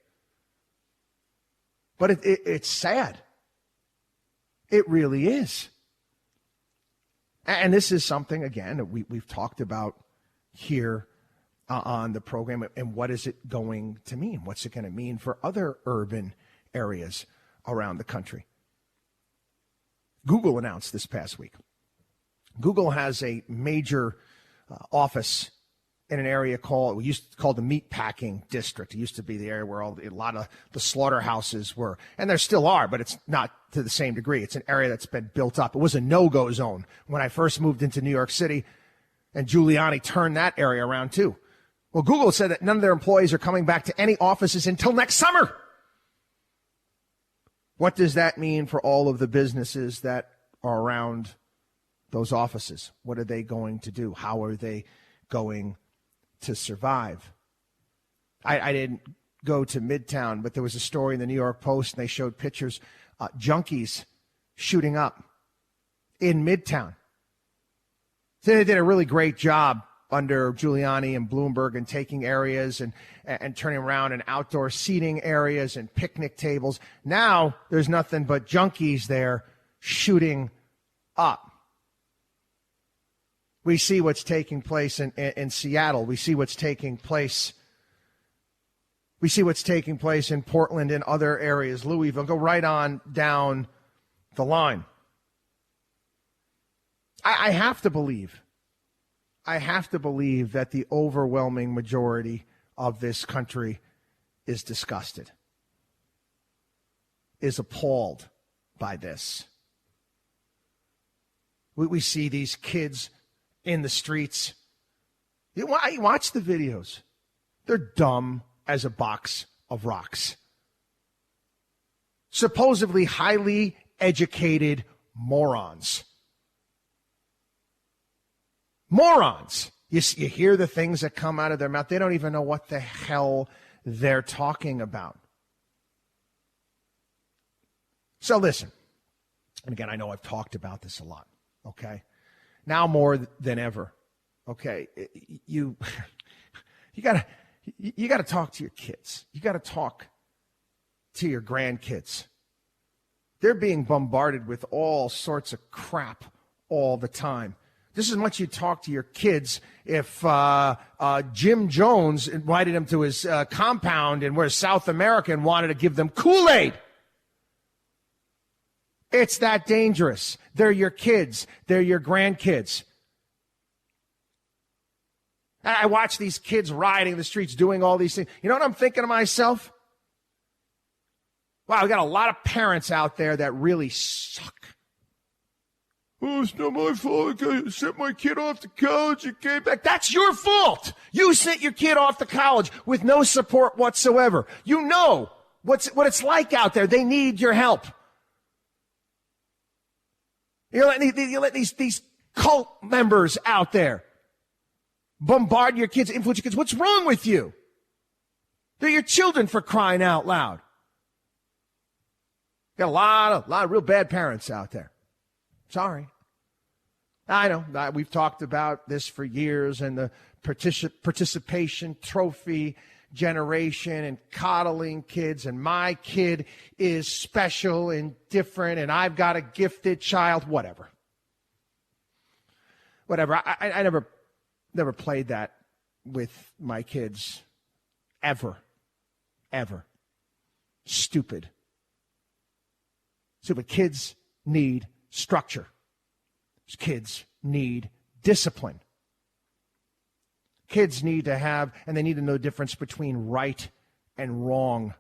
But it's sad. It really is. And this is something, again, that we've talked about here on the program. And what is it going to mean? What's it going to mean for other urban areas around the country? Google announced this past week. Google has a major office in an area called the Meatpacking District. It used to be the area where a lot of the slaughterhouses were, and there still are, but it's not to the same degree. It's an area that's been built up. It was a no-go zone when I first moved into New York City, and Giuliani turned that area around too. Well, Google said that none of their employees are coming back to any offices until next summer. What does that mean for all of the businesses that are around those offices? What are they going to do? How are they going to survive? I didn't go to Midtown, but there was a story in the New York Post, and they showed pictures, junkies shooting up in Midtown. So they did a really great job under Giuliani and Bloomberg and taking areas and turning around and outdoor seating areas and picnic tables. Now there's nothing but junkies there shooting up. We see what's taking place in Seattle. We see what's taking place. We see what's taking place in Portland and other areas, Louisville. Go right on down the line. I have to believe that the overwhelming majority of this country is disgusted, is appalled by this. We see these kids in the streets. You watch the videos. They're dumb as a box of rocks. Supposedly highly educated morons. Morons. You hear the things that come out of their mouth. They don't even know what the hell they're talking about. So listen, and again, I know I've talked about this a lot, okay? Now more than ever, okay? You gotta talk to your kids. You gotta talk to your grandkids. They're being bombarded with all sorts of crap all the time. This is much you talk to your kids if Jim Jones invited them to his compound and we're South American wanted to give them Kool-Aid. It's that dangerous. They're your kids. They're your grandkids. I watch these kids riding the streets, doing all these things. You know what I'm thinking to myself? Wow, we got a lot of parents out there that really suck. Oh, it's not my fault. I sent my kid off to college and came back. That's your fault. You sent your kid off to college with no support whatsoever. You know what it's like out there. They need your help. You're letting these cult members out there bombard your kids, influence your kids. What's wrong with you? They're your children, for crying out loud. Got a lot of real bad parents out there. Sorry. I know. We've talked about this for years, and the participation trophy generation and coddling kids, and my kid is special and different, and I've got a gifted child, whatever. I never played that with my kids, ever. Stupid. Kids need structure. Kids need discipline. Kids need to have, and they need to know the difference between right and wrong.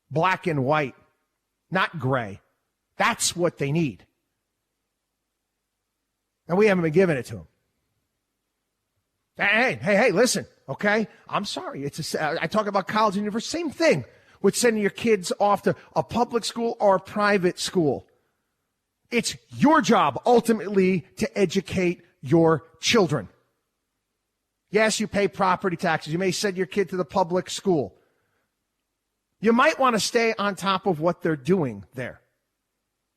Black and white, not gray. That's what they need. And we haven't been giving it to them. Hey, listen, okay? I'm sorry. I talk about college and university, same thing with sending your kids off to a public school or a private school. It's your job, ultimately, to educate your children. Yes, you pay property taxes. You may send your kid to the public school. You might want to stay on top of what they're doing there.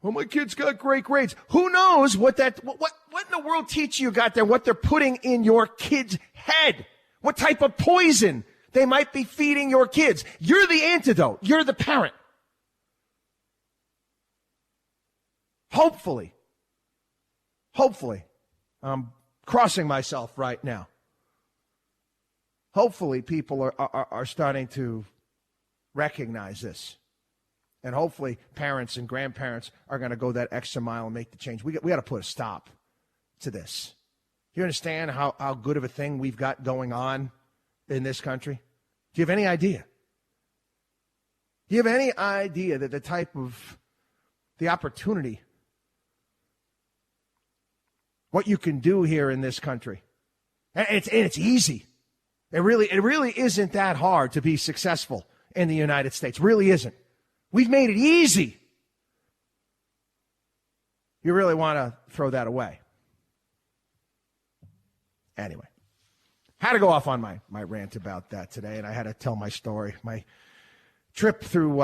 Well, my kid's got great grades. Who knows what in the world teach you got there, what they're putting in your kid's head, what type of poison they might be feeding your kids. You're the antidote. You're the parent. Hopefully, I'm crossing myself right now. Hopefully people are starting to recognize this. And hopefully parents and grandparents are going to go that extra mile and make the change. We got to put a stop to this. Do you understand how good of a thing we've got going on in this country? Do you have any idea? Do you have any idea that the opportunity, what you can do here in this country? And it's easy. It really isn't that hard to be successful in the United States. It really isn't. We've made it easy. You really want to throw that away. Anyway, had to go off on my rant about that today, and I had to tell my story, my trip through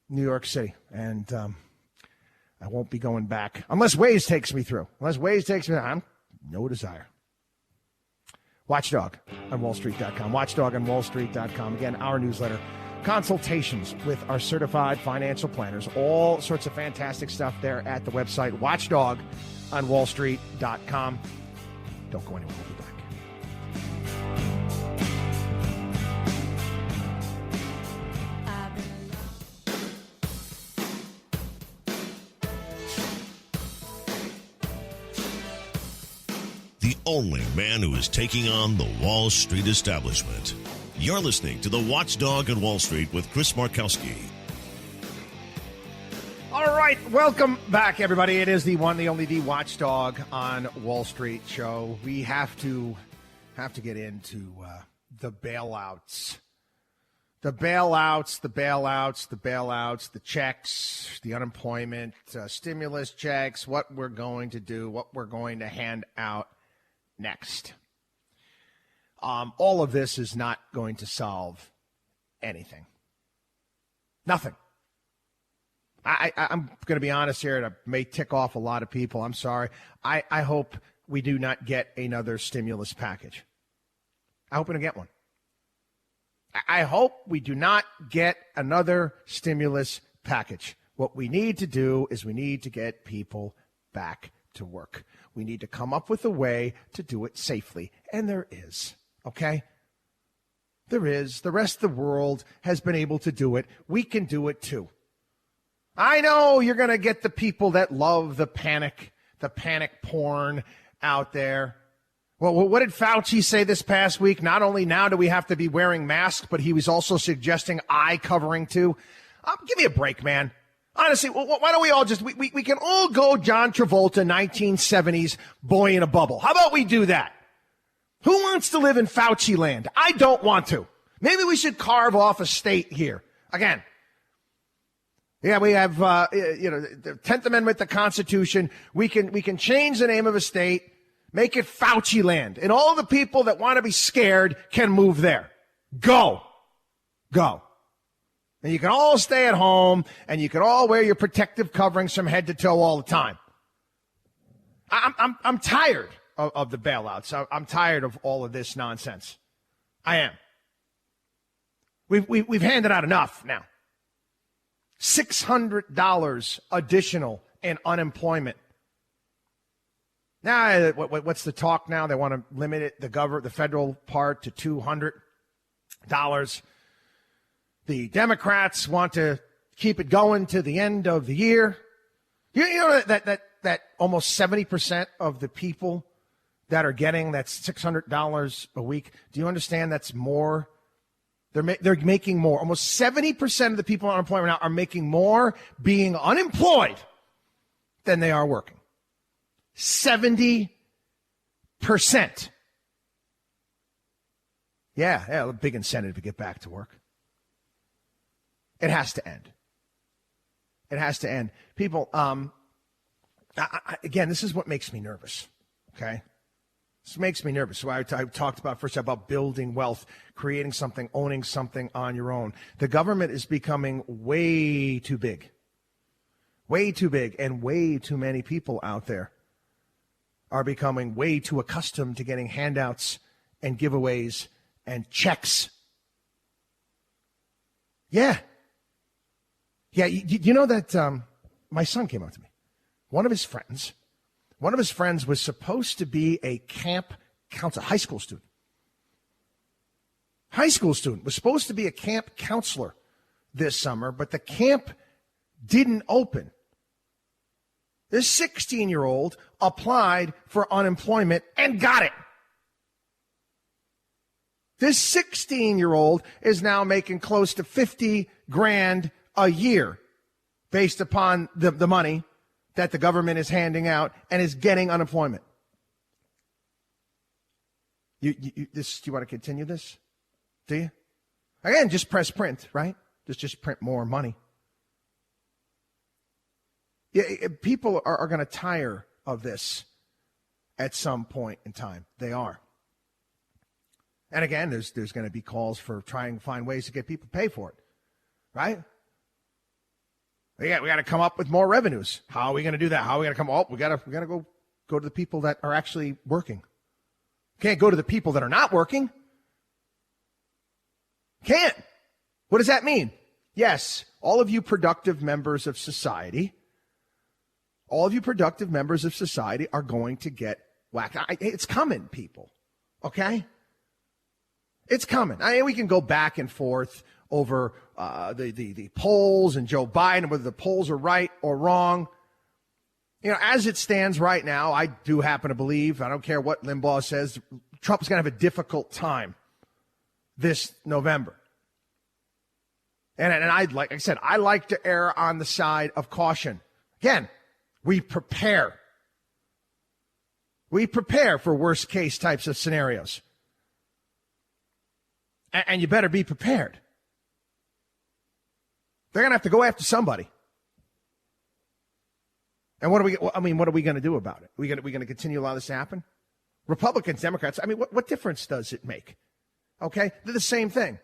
New York City, and I won't be going back unless Waze takes me through. I'm no desire. Watchdog on WallStreet.com. Watchdog on WallStreet.com. Again, our newsletter. Consultations with our certified financial planners. All sorts of fantastic stuff there at the website. Watchdog on WallStreet.com. Don't go anywhere. We'll be back. The only man who is taking on the Wall Street establishment. You're listening to the Watchdog on Wall Street with Chris Markowski. All right, welcome back, everybody. It is the one, the only, the Watchdog on Wall Street show. We have to get into the bailouts. The bailouts, the checks, the unemployment, stimulus checks, what we're going to do, what we're going to hand out next. All of this is not going to solve anything. Nothing. I'm going to be honest here, and I may tick off a lot of people. I'm sorry. I hope we do not get another stimulus package. I hope we don't get one. I hope we do not get another stimulus package. What we need to do is we need to get people back to work. We need to come up with a way to do it safely, and there is. Okay? There is. The rest of the world has been able to do it. We can do it too. I know you're going to get the people that love the panic porn out there. Well, what did Fauci say this past week? Not only now do we have to be wearing masks, but he was also suggesting eye covering too. Give me a break, man. Honestly, why don't we all we can all go John Travolta, 1970s, boy in a bubble. How about we do that? Who wants to live in Fauci land? I don't want to. Maybe we should carve off a state here. Again, Yeah, we have, the 10th Amendment, the Constitution. We can change the name of a state, make it Fauci land, and all the people that want to be scared can move there. Go. And you can all stay at home, and you can all wear your protective coverings from head to toe all the time. I'm tired of the bailouts. I'm tired of all of this nonsense. I am. We've handed out enough now. $600 additional in unemployment. Now, what's the talk now? They want to limit it, the federal part, to $200. The Democrats want to keep it going to the end of the year. You know that almost 70% of the people that are getting that $600 a week, do you understand that's more? They're making more. Almost 70% of the people on unemployment now are making more being unemployed than they are working. 70%. Yeah, a big incentive to get back to work. It has to end. It has to end. People, again, this is what makes me nervous, okay? This makes me nervous. So I talked about first about building wealth, creating something, owning something on your own. The government is becoming way too big, and way too many people out there are becoming way too accustomed to getting handouts and giveaways and checks. Yeah. You know that my son came up to me. One of his friends was supposed to be a camp counselor, high school student. Was supposed to be a camp counselor this summer, but the camp didn't open. This 16-year-old applied for unemployment and got it. This 16-year-old is now making close to $50,000 a year based upon the money that the government is handing out and is getting unemployment. Do you want to continue this? Do you? Again, just press print, right? Just print more money. Yeah, people are going to tire of this at some point in time. They are. And again, there's going to be calls for trying to find ways to get people to pay for it, right? We got to come up with more revenues. How are we going to do that? How are we going to come up? We got to go to the people that are actually working. Can't go to the people that are not working. Can't. What does that mean? Yes, all of you productive members of society, are going to get whacked. It's coming, people. Okay? It's coming. We can go back and forth over the polls and Joe Biden, whether the polls are right or wrong. You know, as it stands right now, I do happen to believe, I don't care what Limbaugh says, Trump's going to have a difficult time this November. And like I said, I like to err on the side of caution. Again, we prepare. We prepare for worst case types of scenarios. And you better be prepared. They're going to have to go after somebody. And what are we going to do about it? We going to continue to allow this to happen? Republicans, Democrats, what difference does it make? Okay? They're the same thing.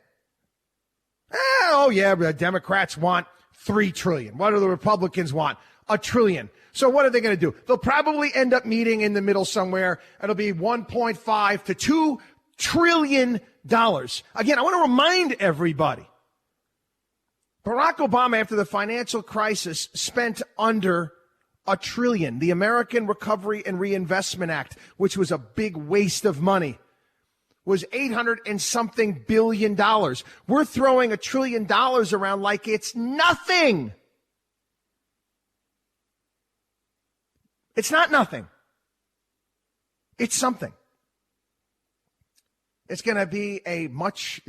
The Democrats want $3 trillion. What do the Republicans want? $1 trillion. So what are they going to do? They'll probably end up meeting in the middle somewhere. It'll be $1.5 to $2 trillion. Again, I want to remind everybody, Barack Obama, after the financial crisis, spent under $1 trillion. The American Recovery and Reinvestment Act, which was a big waste of money, was $800 and something billion. We're throwing $1 trillion around like it's nothing. It's not nothing. It's something. The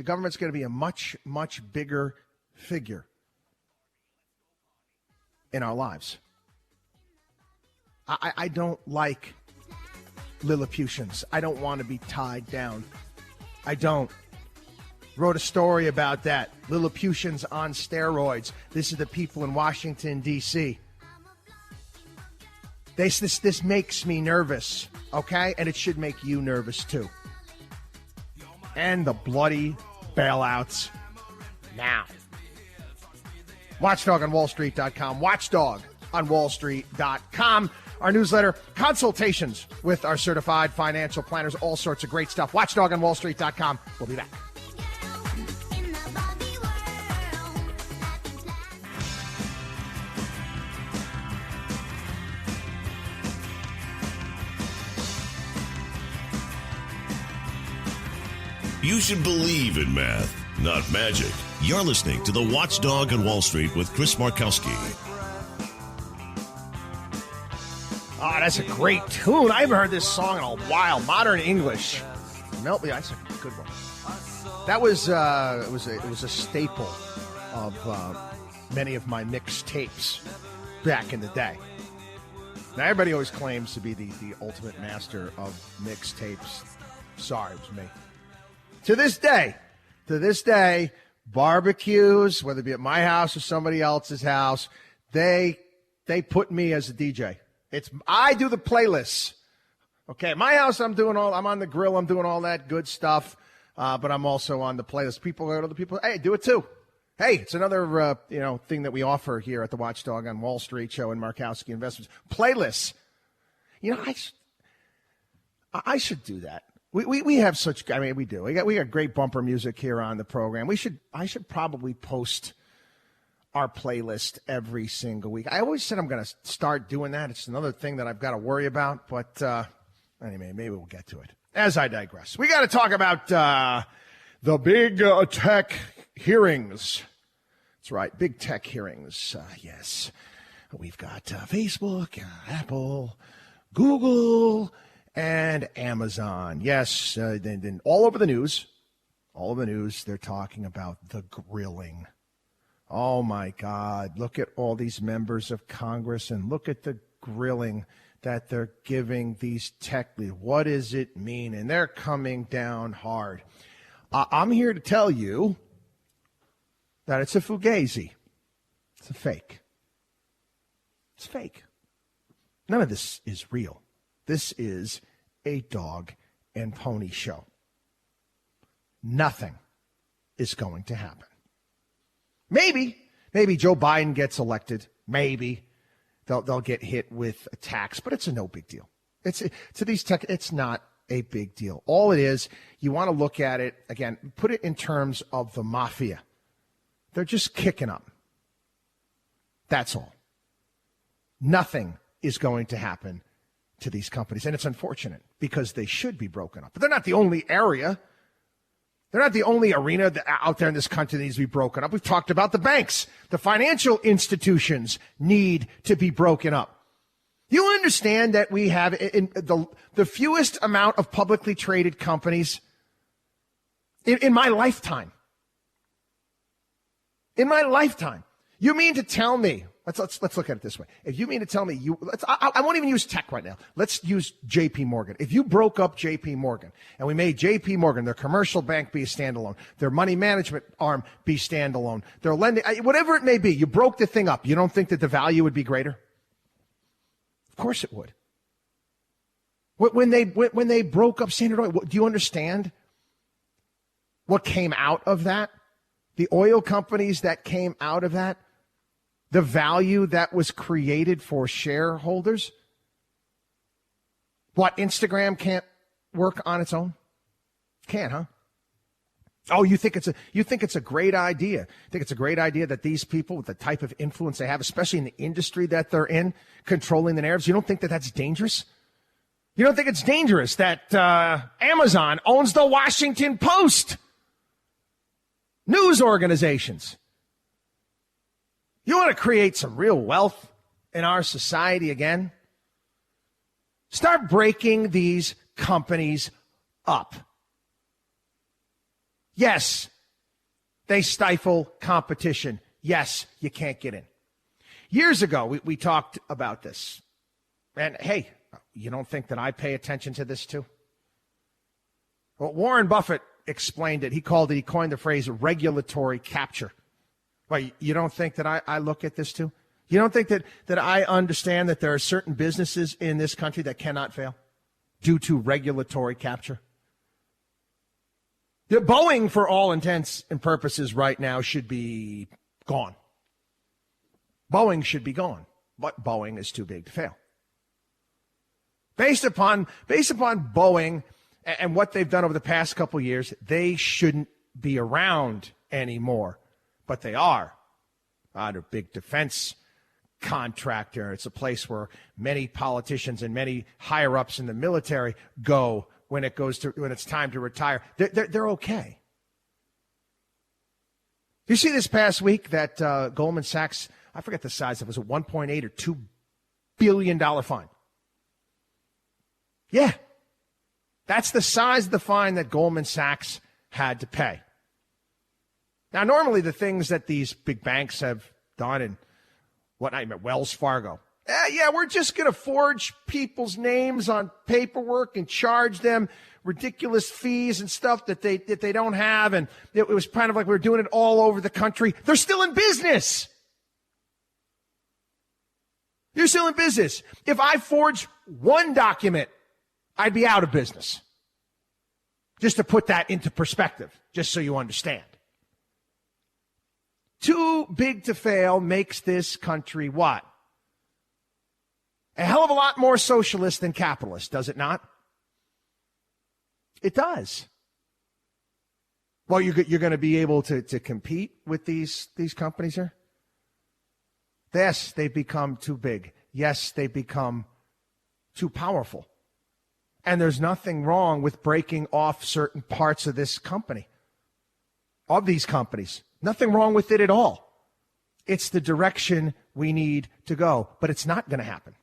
government's going to be a much, much bigger figure in our lives. I don't like Lilliputians. I don't want to be tied down. I don't. wrote a story about that. Lilliputians on steroids. This is the people in Washington, D.C. This makes me nervous, okay? And it should make you nervous, too. And the bloody bailouts now. Watchdog on WallStreet.com. Watchdog on WallStreet.com. Our newsletter, consultations with our certified financial planners, all sorts of great stuff. Watchdog on WallStreet.com. We'll be back. You should believe in math, not magic. You're listening to the Watchdog on Wall Street with Chris Markowski. Oh, that's a great tune. I haven't heard this song in a while. Modern English. Melt the Ice, a good one. That was it was a staple of many of my mixed tapes back in the day. Now everybody always claims to be the ultimate master of mixed tapes. Sorry, it was me. To this day, barbecues, whether it be at my house or somebody else's house, they put me as a DJ. I do the playlists. Okay, at my house, I'm on the grill, I'm doing all that good stuff, but I'm also on the playlist. Other people, hey, do it too. Hey, it's another thing that we offer here at the Watchdog on Wall Street show and Markowski Investments. Playlists. I should do that. We have such, we do. We got great bumper music here on the program. I should probably post our playlist every single week. I always said I'm going to start doing that. It's another thing that I've got to worry about, but anyway, maybe we'll get to it. As I digress, we got to talk about the big tech hearings. That's right, big tech hearings. Yes, we've got Facebook, Apple, Google, and Amazon. Yes, then all over the news, they're talking about the grilling. Oh, my God. Look at all these members of Congress and look at the grilling that they're giving these tech leaders. What does it mean? And they're coming down hard. I'm here to tell you that it's a fugazi. It's a fake. It's fake. None of this is real. This is a dog and pony show. Nothing is going to happen. Maybe Joe Biden gets elected. Maybe they'll get hit with a tax, but it's a no big deal. It's not a big deal. All it is, you want to look at it, again, put it in terms of the mafia. They're just kicking up. That's all. Nothing is going to happen to these companies, and it's unfortunate because they should be broken up. But they're not the only area. They're not the only arena out there in this country that needs to be broken up. We've talked about the banks. The financial institutions need to be broken up. You understand that we have in the fewest amount of publicly traded companies in my lifetime. In my lifetime. You mean to tell me, let's look at it this way. If you mean to tell me I won't even use tech right now. Let's use J.P. Morgan. If you broke up J.P. Morgan and we made J.P. Morgan, their commercial bank, be a standalone, their money management arm be standalone, their lending, whatever it may be, you broke the thing up. You don't think that the value would be greater? Of course it would. When they broke up Standard Oil, do you understand what came out of that? The oil companies that came out of that? The value that was created for shareholders? What, Instagram can't work on its own? Can't, huh? Oh, you think it's a great idea. You think it's a great idea that these people with the type of influence they have, especially in the industry that they're in, controlling the narratives, you don't think that that's dangerous? You don't think it's dangerous that Amazon owns the Washington Post? News organizations. You want to create some real wealth in our society again? Start breaking these companies up. Yes, they stifle competition. Yes, you can't get in. Years ago, we talked about this. And hey, you don't think that I pay attention to this too? Well, Warren Buffett explained it. He coined the phrase regulatory capture. Why, you don't think that I look at this too? You don't think that I understand that there are certain businesses in this country that cannot fail due to regulatory capture? Boeing, for all intents and purposes right now, should be gone. Boeing should be gone, but Boeing is too big to fail. Based upon Boeing and what they've done over the past couple of years, they shouldn't be around anymore, but they are. They're a big defense contractor. It's a place where many politicians and many higher ups in the military go when it's time to retire. They're okay. You see this past week that Goldman Sachs, I forget the size of it, was a $1.8 or $2 billion fine. Yeah. That's the size of the fine that Goldman Sachs had to pay. Now, normally the things that these big banks have done, and Wells Fargo, we're just going to forge people's names on paperwork and charge them ridiculous fees and stuff that they don't have. And it was kind of like we were doing it all over the country. They're still in business. You're still in business. If I forge one document, I'd be out of business. Just to put that into perspective, just so you understand. Too big to fail makes this country what? A hell of a lot more socialist than capitalist, does it not? It does. Well, you're going to be able to compete with these companies here? Yes, they've become too big. Yes, they've become too powerful. And there's nothing wrong with breaking off certain parts of this company, of these companies. Nothing wrong with it at all. It's the direction we need to go. But it's not going to happen.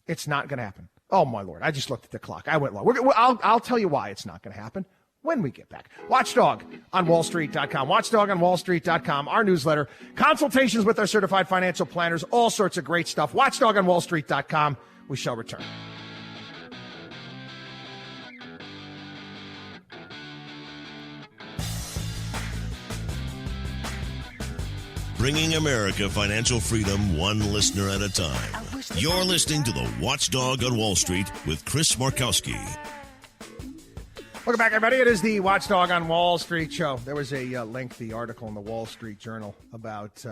It's not going to happen. Oh, my Lord. I just looked at the clock. I went low. I'll tell you why it's not going to happen when we get back. Watchdog on WallStreet.com. Watchdog on WallStreet.com. Our newsletter. Consultations with our certified financial planners. All sorts of great stuff. Watchdog on WallStreet.com. We shall return. Bringing America financial freedom one listener at a time. You're listening to the Watchdog on Wall Street with Chris Markowski. Welcome back, everybody. It is the Watchdog on Wall Street show. There was a lengthy article in the Wall Street Journal about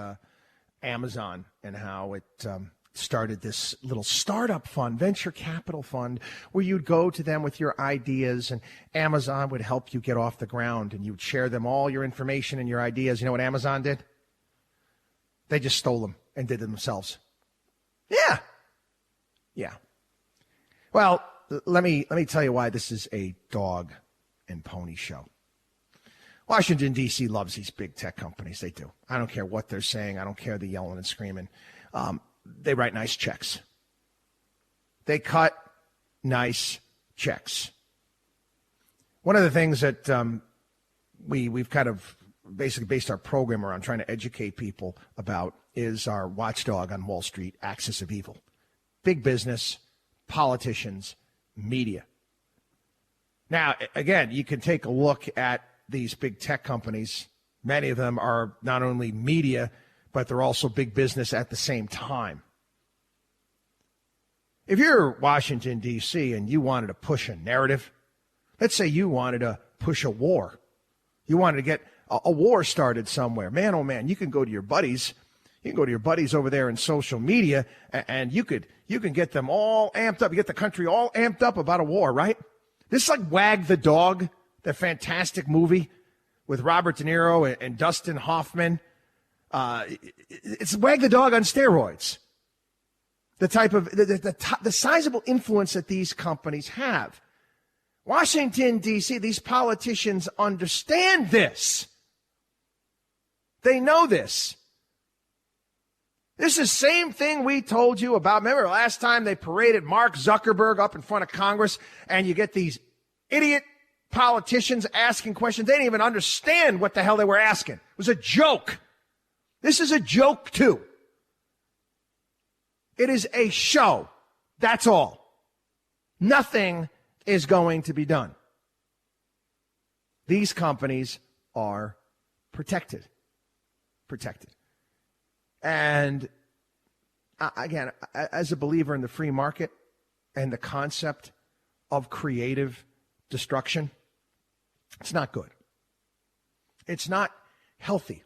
Amazon and how it started this little startup fund, venture capital fund, where you'd go to them with your ideas and Amazon would help you get off the ground and you'd share them all your information and your ideas. You know what Amazon did? They just stole them and did it themselves. Yeah. Well, let me tell you why this is a dog and pony show. Washington, D.C. loves these big tech companies. They do. I don't care what they're saying. I don't care the yelling and screaming. They write nice checks. They cut nice checks. One of the things that we've kind of basically based our program around trying to educate people about is our Watchdog on Wall Street axis of evil. Big business, politicians, media. Now, again, you can take a look at these big tech companies. Many of them are not only media, but they're also big business at the same time. If you're Washington, D.C., and you wanted to push a narrative, let's say you wanted to push a war. You wanted to get a war started somewhere. Man, oh man, you can go to your buddies. You can go to your buddies over there in social media, and you can get them all amped up. You get the country all amped up about a war, right? This is like Wag the Dog, the fantastic movie with Robert De Niro and Dustin Hoffman. It's Wag the Dog on steroids. The type of the sizable influence that these companies have. Washington, D.C., these politicians understand this. They know this. This is the same thing we told you about. Remember last time they paraded Mark Zuckerberg up in front of Congress, and you get these idiot politicians asking questions. They didn't even understand what the hell they were asking. It was a joke. This is a joke, too. It is a show. That's all. Nothing is going to be done. These companies are protected. Protected. And again, as a believer in the free market and the concept of creative destruction, it's not good. It's not healthy.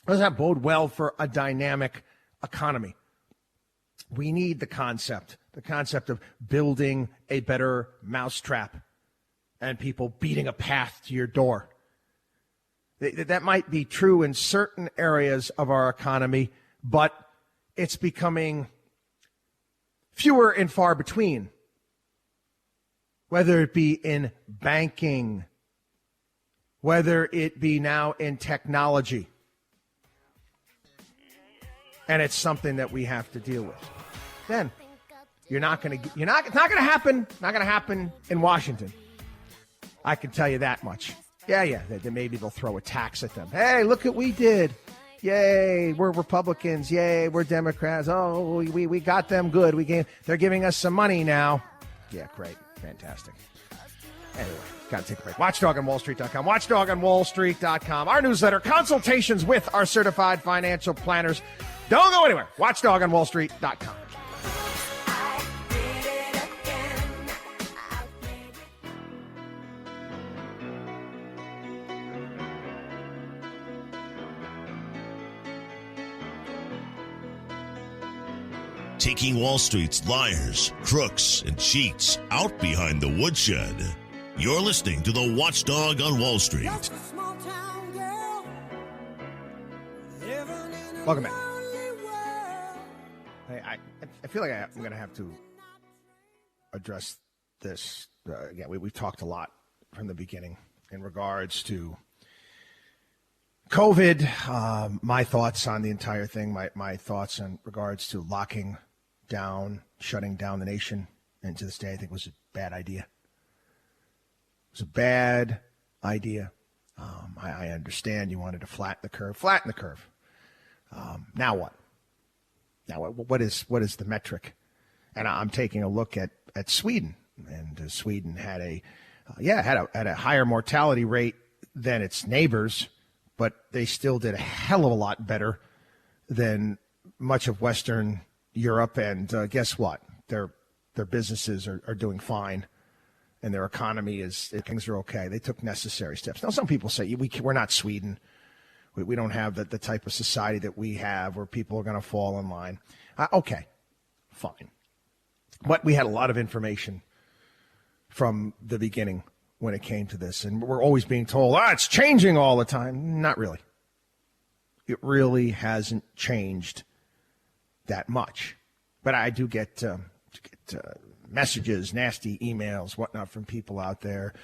It does not bode well for a dynamic economy. We need the concept of building a better mousetrap and people beating a path to your door. That might be true in certain areas of our economy, but it's becoming fewer and far between, whether it be in banking, whether it be now in technology. And it's something that we have to deal with. Then it's not going to happen in Washington. I can tell you that much. Yeah, maybe they'll throw a tax at them. Hey, look what we did. Yay, we're Republicans. Yay, we're Democrats. Oh, we got them good. They're giving us some money now. Yeah, great. Fantastic. Anyway, got to take a break. WatchDogOnWallStreet.com. WatchDogOnWallStreet.com. Our newsletter, consultations with our certified financial planners. Don't go anywhere. WatchDogOnWallStreet.com. Taking Wall Street's liars, crooks, and cheats out behind the woodshed. You're listening to the Watchdog on Wall Street. Welcome back. I feel like I'm going to have to address this. Again, we've talked a lot from the beginning in regards to COVID, my thoughts on the entire thing, my thoughts in regards to locking down, shutting down the nation. And to this day, I think was a bad idea. It was a bad idea. I understand you wanted to flatten the curve. Now what? Now what is the metric? And I'm taking a look at Sweden, and Sweden had a higher mortality rate than its neighbors, but they still did a hell of a lot better than much of Western Europe. And guess what? Their businesses are doing fine, and their economy things are okay. They took necessary steps. Now, some people say we're not Sweden. We don't have the type of society that we have where people are going to fall in line. Okay, fine. But we had a lot of information from the beginning when it came to this. And we're always being told, it's changing all the time. Not really. It really hasn't changed that much. But I do get messages, nasty emails, whatnot from people out there.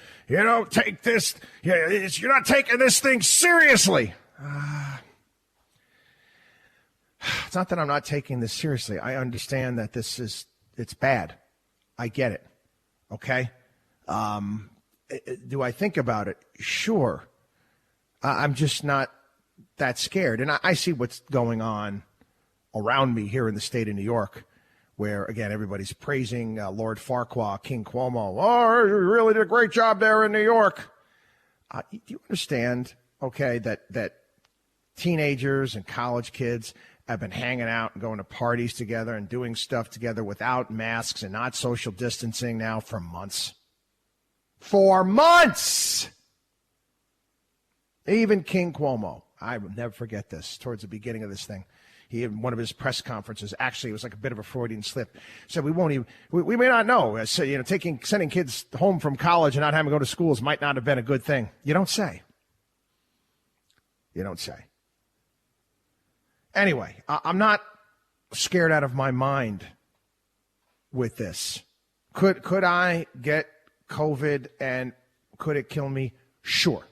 Take this. You're not taking this thing seriously. It's not that I'm not taking this seriously. I understand that it's bad. I get it. Okay. Do I think about it? Sure. I'm just not that scared. And I see what's going on around me here in the state of New York, where, again, everybody's praising Lord Farquhar, King Cuomo. Oh, you really did a great job there in New York. Do you understand, okay, that teenagers and college kids have been hanging out and going to parties together and doing stuff together without masks and not social distancing now for months? For months! Even King Cuomo, I will never forget this, towards the beginning of this thing. He, in one of his press conferences, actually, it was like a bit of a Freudian slip, said we may not know. Sending kids home from college and not having to go to schools might not have been a good thing. You don't say. You don't say. Anyway, I'm not scared out of my mind with this. Could I get COVID and could it kill me? Sure.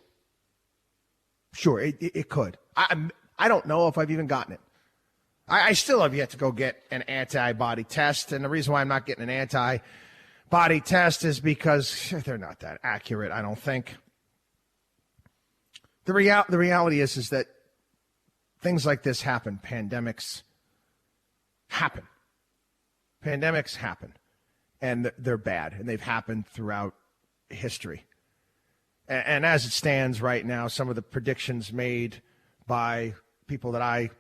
It could. I don't know if I've even gotten it. I still have yet to go get an antibody test, and the reason why I'm not getting an antibody test is because they're not that accurate, I don't think. The reality is that things like this happen. Pandemics happen. And they're bad, and they've happened throughout history. And as it stands right now, some of the predictions made by people that I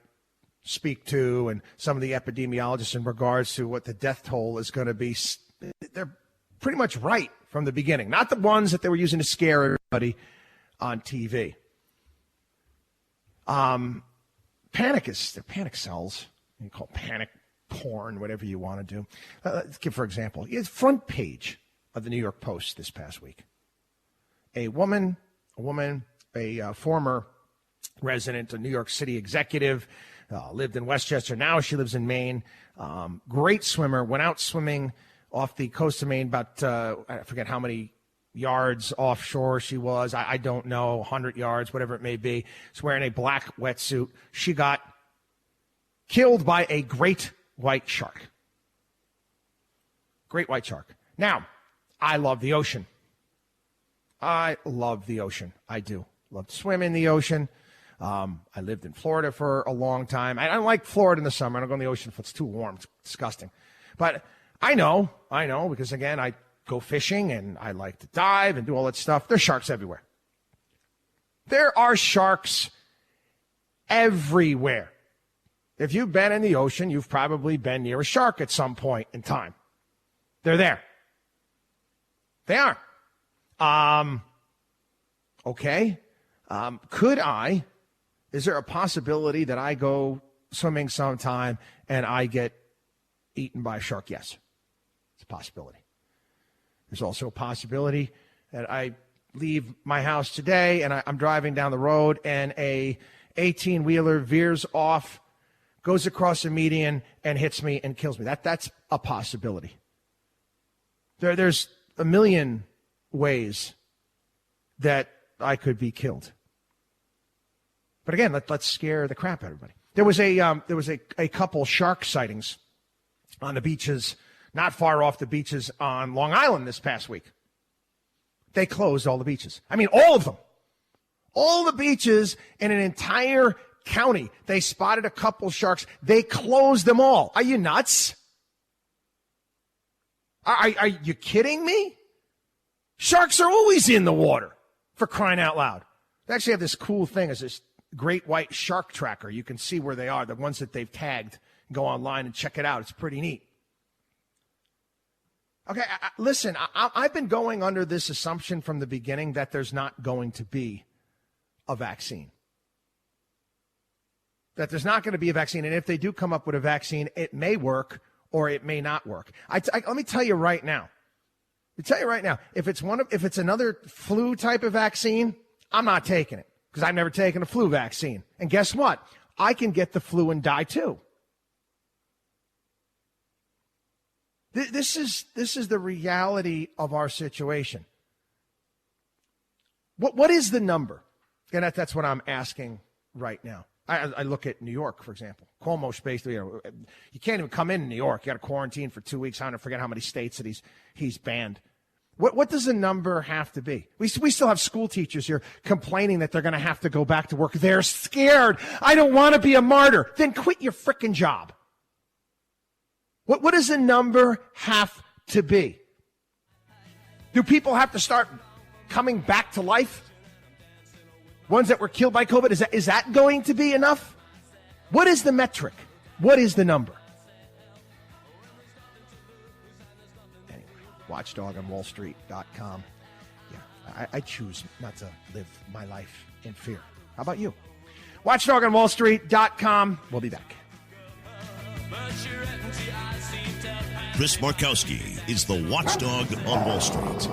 speak to and some of the epidemiologists in regards to what the death toll is going to be, they're pretty much right from the beginning. Not the ones that they were using to scare everybody on TV. Panic sells. You call it panic porn, whatever you want to do. Let's give, for example, it's front page of the New York Post this past week. A woman, a former resident, a New York City executive, lived in Westchester. Now she lives in Maine. Great swimmer, went out swimming off the coast of Maine, about, I forget how many yards offshore she was. I don't know, 100 yards, whatever it may be. She's wearing a black wetsuit. She got killed by a great white shark. Great white shark. Now, I love the ocean. I love the ocean. I do. Love to swim in the ocean. I lived in Florida for a long time. I don't like Florida in the summer. I don't go in the ocean if it's too warm. It's disgusting. But I know, because, again, I go fishing and I like to dive and do all that stuff. There's sharks everywhere. There are sharks everywhere. If you've been in the ocean, you've probably been near a shark at some point in time. They're there. They are. Okay. Is there a possibility that I go swimming sometime and I get eaten by a shark? Yes. It's a possibility. There's also a possibility that I leave my house today and I'm driving down the road and a 18-wheeler veers off, goes across a median and hits me and kills me. That's a possibility. There's a million ways that I could be killed. But again, let's scare the crap out of everybody. There was a couple shark sightings on the beaches, not far off the beaches on Long Island this past week. They closed all the beaches. I mean, all of them. All the beaches in an entire county. They spotted a couple sharks. They closed them all. Are you nuts? Are you kidding me? Sharks are always in the water, for crying out loud. They actually have this cool thing, is this great white shark tracker. You can see where they are, the ones that they've tagged. Go online and check it out. It's pretty neat. Okay, listen, I've been going under this assumption from the beginning that there's not going to be a vaccine. That there's not going to be a vaccine, and if they do come up with a vaccine, it may work or it may not work. Let me tell you right now. If it's another flu type of vaccine, I'm not taking it because I've never taken a flu vaccine. And guess what? I can get the flu and die too. This is the reality of our situation. What is the number? And that's what I'm asking right now. I look at New York, for example. Cuomo's basically, you can't even come in New York. You got to quarantine for 2 weeks. I don't forget how many states that he's banned. What does the number have to be? We still have school teachers here complaining that they're going to have to go back to work. They're scared. I don't want to be a martyr. Then quit your frickin' job. What does the number have to be? Do people have to start coming back to life? Ones that were killed by COVID, is that going to be enough? What is the metric? What is the number? Anyway, watchdogonwallstreet.com. Yeah, I choose not to live my life in fear. How about you? watchdogonwallstreet.com. We'll be back. Chris Markowski is the watchdog on Wall Street.